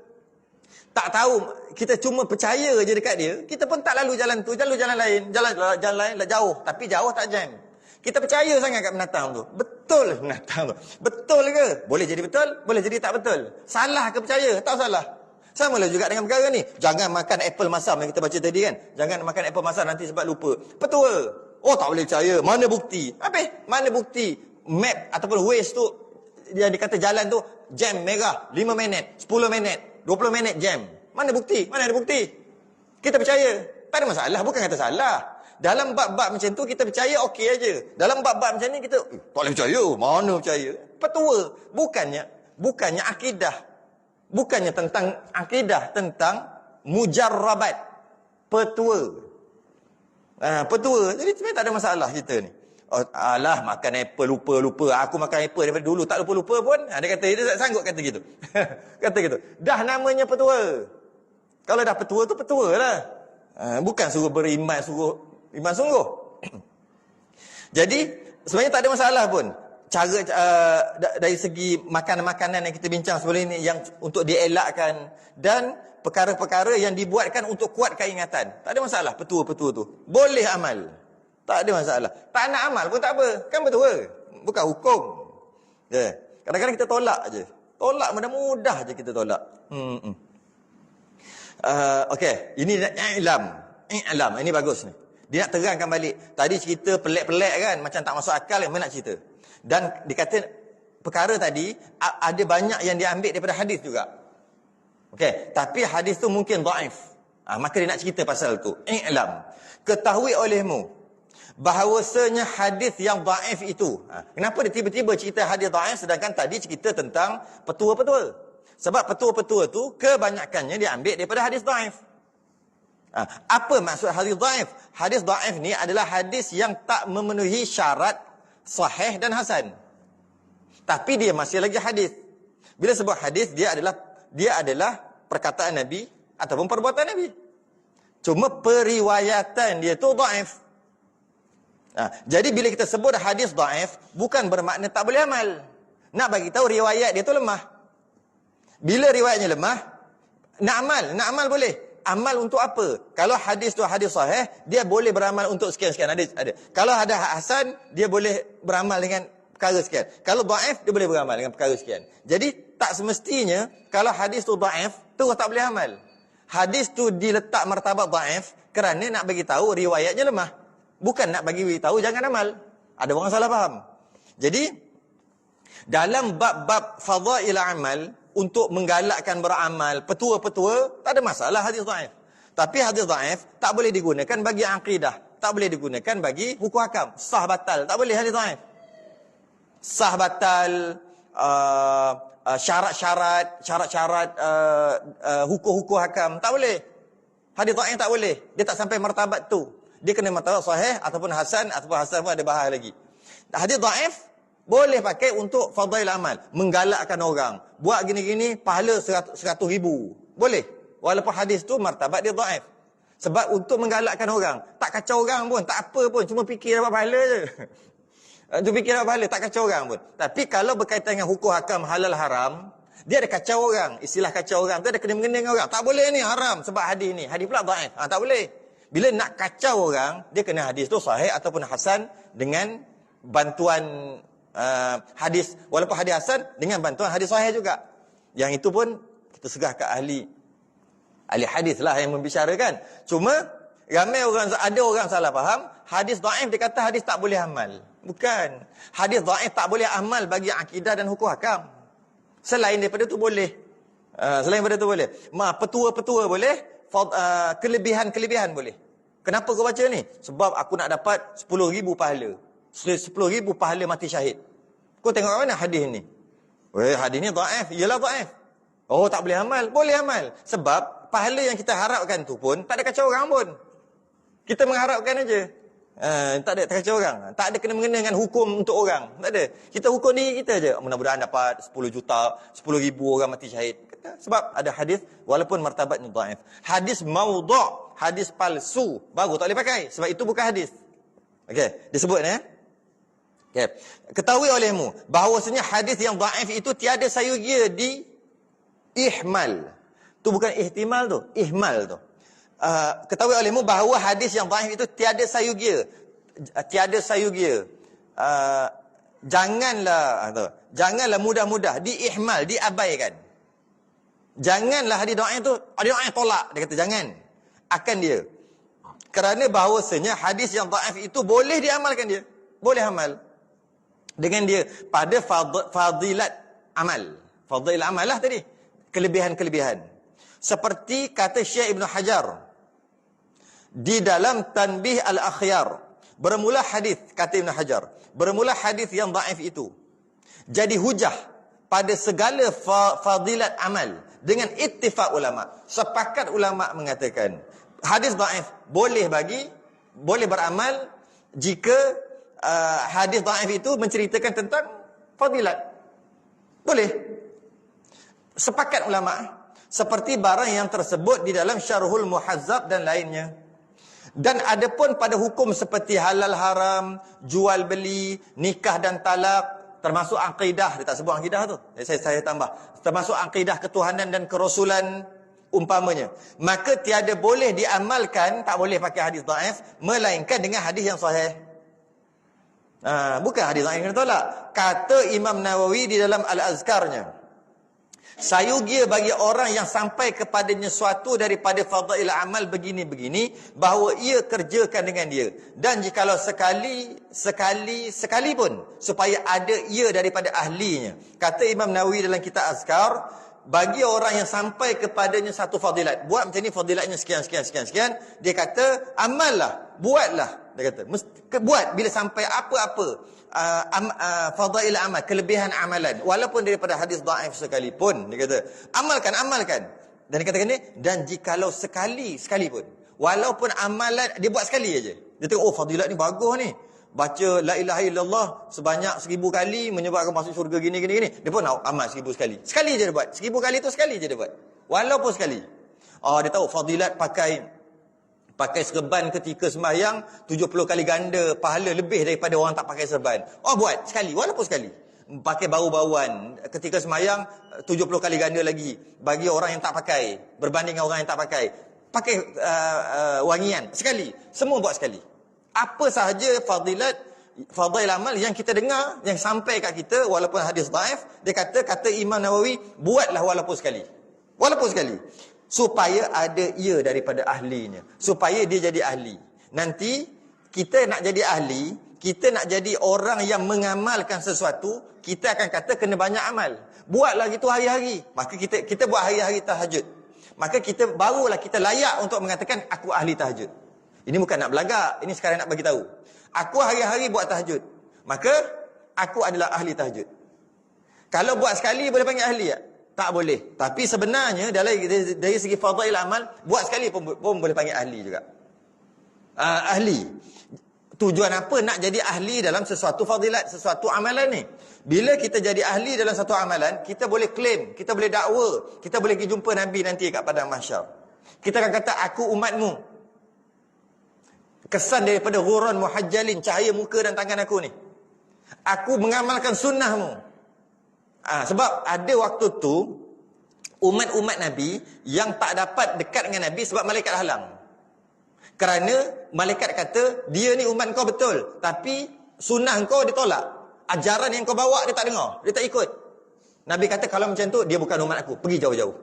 tak tahu, kita cuma percaya je dekat dia, kita pun tak lalu jalan tu, lalu jalan lain. Jalan lain jauh. Tapi jauh tak jam. Kita percaya sangat kat binatang tu. Betul binatang tu. Betul ke? Boleh jadi betul, boleh jadi tak betul. Salah ke percaya? Tak salah. Sama lah juga dengan perkara ni. Jangan makan apple masam yang kita baca tadi kan. Jangan makan apple masam nanti sebab lupa. Petua. Tak boleh percaya. Mana bukti? Mana bukti? Map ataupun Waze tu, dia kata jalan tu, jam merah, 5 minit, 10 minit. 20 minit jam. Mana bukti? Mana ada bukti? Kita percaya. Tak ada masalah. Bukan kata salah. Dalam bab-bab macam tu, kita percaya okey aja. Dalam bab-bab macam ni, kita tak boleh percaya. Mana percaya? Petua. Bukannya akidah. Bukannya tentang akidah. Tentang mujarrabat. Petua. Petua. Jadi sebenarnya tak ada masalah kita ni. Alah, makan apple lupa. Aku makan apple daripada dulu tak lupa-lupa pun. Dia kata, dia tak sanggup kata gitu. Kata gitu. Dah namanya petua. Kalau dah petua tu petua lah. Bukan suruh beriman, suruh iman sungguh. Jadi, sebenarnya tak ada masalah pun. Cara dari segi makanan-makanan yang kita bincang sebelum ini, yang untuk dielakkan. Dan perkara-perkara yang dibuatkan untuk kuatkan ingatan. Tak ada masalah petua-petua tu. Boleh amal. Tak ada masalah. Tak nak amal pun tak apa. Kan betul. Bukan hukum. Kadang-kadang kita tolak je. Tolak mudah-mudah je kita tolak. Okey. Ini i'lam. Ini bagus ni. Dia nak terangkan balik. Tadi cerita pelik-pelik kan. Macam tak masuk akal. Mana nak cerita. Dan dikata perkara tadi, ada banyak yang diambil daripada hadis juga. Okey. Tapi hadis tu mungkin dhaif. Maka dia nak cerita pasal tu. I'lam. Ketahui olehmu bahawasanya hadis yang dhaif itu. Kenapa dia tiba-tiba cerita hadis dhaif sedangkan tadi cerita tentang petua-petua? Sebab petua-petua tu kebanyakannya diambil daripada hadis dhaif. Apa maksud hadis dhaif? Hadis dhaif ni adalah hadis yang tak memenuhi syarat sahih dan hasan. Tapi dia masih lagi hadis. Bila sebut hadis, dia adalah perkataan Nabi ataupun perbuatan Nabi. Cuma periwayatan dia tu dhaif. Jadi bila kita sebut hadis dhaif, bukan bermakna tak boleh amal. Nak bagi tahu riwayat dia tu lemah. Bila riwayatnya lemah, nak amal boleh. Amal untuk apa? Kalau hadis tu hadis sahih, dia boleh beramal untuk sekian-sekian. Ada. Kalau ada hasan, dia boleh beramal dengan perkara sekian. Kalau dhaif, dia boleh beramal dengan perkara sekian. Jadi tak semestinya kalau hadis tu dhaif, terus tak boleh amal. Hadis tu diletak martabat dhaif kerana nak bagi tahu riwayatnya lemah. Bukan nak bagi tahu jangan amal. Ada orang salah faham. Jadi dalam bab-bab fadhail amal, untuk menggalakkan beramal, petua-petua, tak ada masalah hadis dhaif. Tapi hadis dhaif tak boleh digunakan bagi akidah, tak boleh digunakan bagi hukum hakam. Sah batal, tak boleh hadis dhaif. Sah batal, syarat-syarat hukum-hukum hakam, tak boleh. Hadis dhaif tak boleh. Dia tak sampai martabat tu. Dia kena martabat sahih ataupun hasan pun ada bahas lagi. Hadis dhaif Boleh pakai untuk fadail amal. Menggalakkan orang. Buat gini-gini, pahala 100 ribu. Boleh. Walaupun hadis tu martabat dia dhaif. Sebab untuk menggalakkan orang. Tak kacau orang pun. Tak apa pun. Cuma fikir dapat pahala je. Tu fikir dapat pahala. Tak kacau orang pun. Tapi kalau berkaitan dengan hukum hakam halal haram, dia ada kacau orang. Istilah kacau orang tu ada kena-mengena dengan orang. Tak boleh ni, haram. Sebab hadis ni. Hadis pula dhaif. Tak boleh. Bila nak kacau orang, dia kena hadis tu sahih ataupun hasan dengan bantuan hadis. Walaupun hadis hasan dengan bantuan hadis sahih juga. Yang itu pun kita serah ke ahli hadis lah yang membicarakan. Cuma ada orang salah faham, hadis dhaif dia kata hadis tak boleh amal. Bukan. Hadis dhaif tak boleh amal bagi akidah dan hukum hakam. Selain daripada tu boleh. Selain daripada tu boleh. Petua-petua boleh, kelebihan-kelebihan boleh. Kenapa kau baca ni? Sebab aku nak dapat 10,000 pahala. 10,000 pahala mati syahid. Kau tengok mana hadis ni? Hadis ni dhaif. Yalah dhaif. Oh, tak boleh amal. Boleh amal. Sebab pahala yang kita harapkan tu pun tak ada kacau orang pun. Kita mengharapkan aja. Tak ada kacau orang. Tak ada kena-mengena dengan hukum untuk orang. Tak ada. Kita hukum diri kita aja. Mudah-mudahan dapat 10 juta, 10,000 orang mati syahid. Sebab ada hadis walaupun martabatnya dhaif. Hadis maudhu', hadis palsu, baru tak boleh pakai. Sebab itu bukan hadis. Okey, disebut okey. Ketahui olehmu bahawasanya hadis yang dhaif itu tiada sayugia di ihmal. Tu bukan ihtimal tu, ihmal tu. Ketahui olehmu bahawa hadis yang dhaif itu tiada sayugia. Tiada sayugia. Janganlah mudah-mudah diihmal, diabaikan. Janganlah hadis dhaif tu, hadis dhaif tolak, dia kata jangan. Akan dia. Kerana bahawasanya hadis yang dhaif itu boleh diamalkan dia. Boleh amal. Dengan dia pada fadilat amal. Fadilat amal lah tadi. Kelebihan-kelebihan. Seperti kata Syekh Ibn Hajar di dalam Tanbih Al-Akhyar, bermula hadis, kata Ibn Hajar, bermula hadis yang dhaif itu jadi hujah pada segala fadilat amal dengan ittifaq ulama. Sepakat ulama mengatakan hadis dhaif boleh beramal jika hadis dhaif itu menceritakan tentang fadilat. Boleh. Sepakat ulama. Seperti barang yang tersebut di dalam Syarhul Muhazzab dan lainnya. Dan ada pun pada hukum seperti halal haram, jual beli, nikah dan talak, termasuk akidah. Dia tak sebut akidah tu. Saya tambah. Termasuk akidah ketuhanan dan kerasulan umpamanya. Maka tiada boleh diamalkan, tak boleh pakai hadis dhaif, melainkan dengan hadis yang sahih. Bukan hadis dhaif yang tolak. Kata Imam Nawawi di dalam Al-Azkarnya, sayugia bagi orang yang sampai kepadanya suatu daripada fadail amal begini-begini, bahawa ia kerjakan dengan dia. Dan jikalau sekali pun supaya ada ia daripada ahlinya. Kata Imam Nawawi dalam kitab Azkar, bagi orang yang sampai kepadanya satu fadilat, buat macam ni fadilatnya sekian, dia kata amallah, buatlah. Dia kata buat bila sampai apa-apa fadail amal, kelebihan amalan, walaupun daripada hadis dhaif sekalipun, dia kata amalkan. Dan dia katakan ni, dan jikalau sekali pun, walaupun amalan dia buat sekali aja, dia tengok fadilat ni bagus ni, baca la ilaha illallah sebanyak 1000 kali menyebabkan masuk syurga gini, dia pun nak amal 1000 sekali je dia buat. 1000 kali tu sekali je dia buat, walaupun sekali. Dia tahu fadilat pakai serban ketika sembahyang 70 kali ganda pahala lebih daripada orang tak pakai serban. Buat sekali, walaupun sekali. Pakai bau-bauan ketika sembahyang 70 kali ganda lagi bagi orang yang tak pakai, berbanding dengan orang yang tak pakai. Pakai wangian sekali, semua buat sekali. Apa sahaja fadail amal yang kita dengar, yang sampai kat kita walaupun hadis dhaif, dia kata Imam Nawawi, buatlah walaupun sekali. Supaya ada ia daripada ahlinya. Supaya dia jadi ahli. Nanti kita nak jadi ahli, kita nak jadi orang yang mengamalkan sesuatu, kita akan kata kena banyak amal. Buatlah gitu hari-hari. Maka kita buat hari-hari tahajud. Maka barulah kita layak untuk mengatakan aku ahli tahajud. Ini bukan nak belagak, ini sekarang nak bagi tahu. Aku hari-hari buat tahajud, maka aku adalah ahli tahajud. Kalau buat sekali boleh panggil ahli tak? Tak boleh. Tapi sebenarnya dari segi fadail amal, buat sekali pun boleh panggil ahli juga. Ahli. Tujuan apa nak jadi ahli dalam sesuatu fadilat, sesuatu amalan ni? Bila kita jadi ahli dalam satu amalan, kita boleh claim, kita boleh dakwa, kita boleh pergi jumpa Nabi nanti kat padang mahsyar. Kita akan kata, aku umatmu. Kesan daripada ghurran muhajjalin, cahaya muka dan tangan aku ni. Aku mengamalkan sunnahmu. Sebab ada waktu tu, umat-umat Nabi yang tak dapat dekat dengan Nabi sebab malaikat halang. Kerana malaikat kata, dia ni umat kau betul, tapi sunnah kau dia tolak. Ajaran yang kau bawa dia tak dengar, dia tak ikut. Nabi kata, kalau macam tu, dia bukan umat aku, pergi jauh-jauh.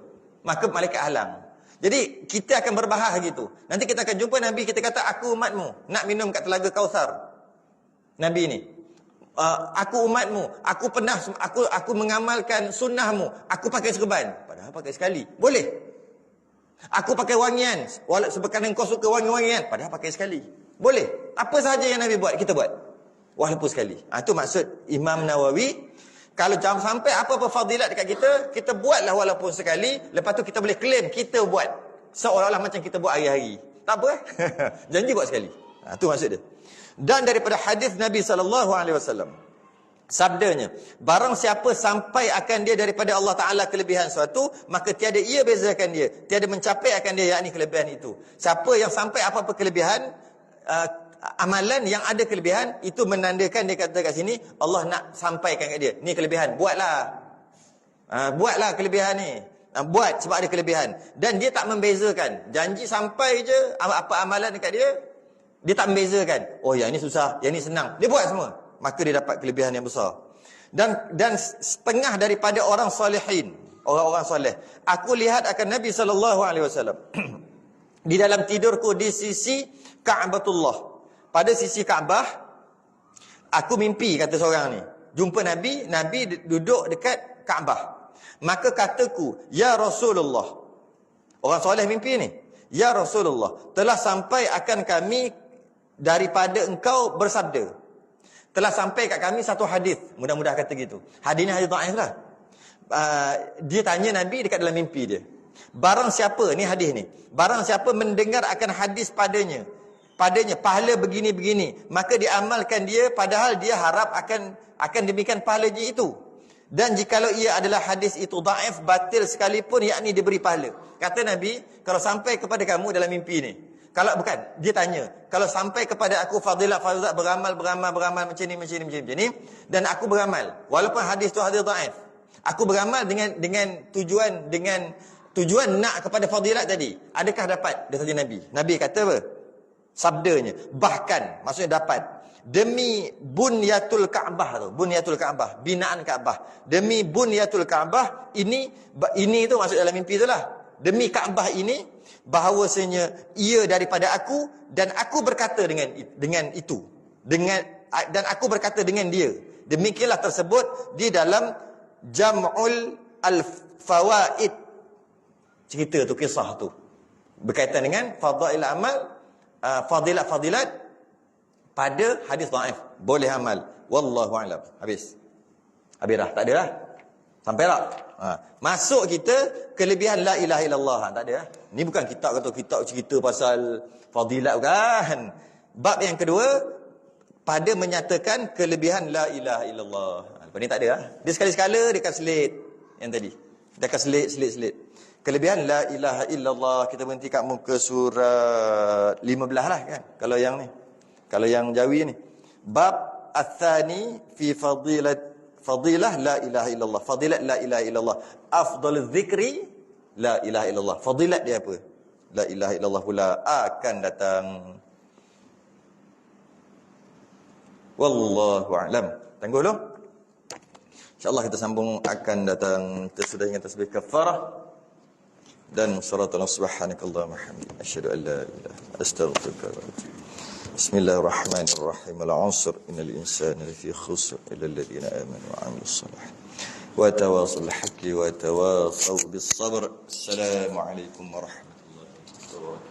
Maka malaikat halang. Jadi kita akan berbahas gitu. Nanti kita akan jumpa Nabi, kita kata, aku umatmu, nak minum kat telaga Kautsar. Nabi ni, aku umatmu, aku mengamalkan sunnahmu, aku pakai serban. Padahal pakai sekali. Boleh. Aku pakai wangian, sebab kau suka wangi-wangian, padahal pakai sekali. Boleh. Apa sahaja yang Nabi buat, kita buat. Walaupun sekali. Itu maksud Imam Nawawi. Kalau jangan sampai apa-apa fadilat dekat kita buatlah walaupun sekali. Lepas tu kita boleh claim kita buat. Seolah-olah macam kita buat hari-hari. Tak apa janji buat sekali. Itu maksud dia. Dan daripada hadis Nabi SAW, sabdanya, barang siapa sampai akan dia daripada Allah Ta'ala kelebihan suatu, maka tiada ia bezakan dia, tiada mencapai akan dia, yakni kelebihan itu. Siapa yang sampai apa-apa kelebihan, amalan yang ada kelebihan, itu menandakan, dia kata kat sini, Allah nak sampaikan kat dia, ni kelebihan, buatlah. Buatlah kelebihan ni. Buat sebab ada kelebihan. Dan dia tak membezakan. Janji sampai je apa amalan dekat dia, dia tak membezakan. Oh, yang ni susah, yang ni senang. Dia buat semua. Maka dia dapat kelebihan yang besar. Dan setengah daripada orang salihin, orang-orang soleh, aku lihat akan Nabi SAW di dalam tidurku di sisi Ka'batullah. Pada sisi Kaabah, aku mimpi, kata seorang ni. Jumpa Nabi, Nabi duduk dekat Kaabah. Maka kataku, ya Rasulullah. Orang soleh mimpi ni. Ya Rasulullah, telah sampai akan kami daripada engkau bersabda. Telah sampai kat kami satu hadis. Mudah-mudahan kata gitu. Hadis ni hadis dhaif lah. Dia tanya Nabi dekat dalam mimpi dia. Barang siapa, ni hadis ni. Barang siapa mendengar akan hadis padanya, pahala begini-begini, maka diamalkan dia, padahal dia harap akan demikian pahala itu. Dan jikalau ia adalah hadis itu dhaif, batil sekalipun, yakni diberi pahala. Kata Nabi, kalau sampai kepada kamu dalam mimpi ni, kalau bukan, dia tanya, kalau sampai kepada aku fadilat beramal macam ni, dan aku beramal, walaupun hadis tu hadis dhaif, aku beramal dengan tujuan nak kepada fadilat tadi, adakah dapat? Dia tanya Nabi. Nabi kata apa? Sabdanya, bahkan, maksudnya dapat, demi bunyatul Kaabah tu, bunyatul Kaabah, binaan Kaabah, demi bunyatul Kaabah, ini tu maksud dalam mimpi tu lah, demi Kaabah ini, bahawasanya ia daripada aku, dan aku berkata dengan itu, dan aku berkata dengan dia. Demikianlah tersebut di dalam Jam'ul Al-Fawaid, cerita tu, kisah tu, berkaitan dengan fadail amal, fadilat-fadilat pada hadis dhaif. Boleh amal. Wallahu a'lam. Habis dah? Tak ada dah? Sampai tak? Masuk kita kelebihan la ilaha illallah. Tak ada dah? Ni bukan kitab cerita pasal fadilat, bukan. Bab yang kedua, pada menyatakan kelebihan la ilaha illallah. Lepas ni tak ada dah? Dia sekali-sekala dia akan selit yang tadi. Dia akan selit. Kelebihan la ilaha illallah, kita berhenti kat muka surat 15 lah kan. Kalau yang ni, kalau yang Jawi ni, bab ats-tsani fi fadilah la ilaha illallah. Fadilat la ilaha illallah, afdalul zikri la ilaha illallah. Fadilat dia apa? La ilaha illallah pula akan datang. Wallahu a'lam. Tunggu dulu. InsyaAllah kita sambung akan datang. Kita sudah ingat tasbih kafarah dan salatu subhanakallahumma hamdika asyhadu an la ilaha illa anta astaghfiruka wa atubu. Bismillahirrahmanirrahim. Al-'asr innal insana lafi khusr illa alladhina amanu wa 'amilus shalihat wa tawassaw bil haqqi wa tawassaw bis sabr. Assalamu alaikum warahmatullahi wabarakatuh.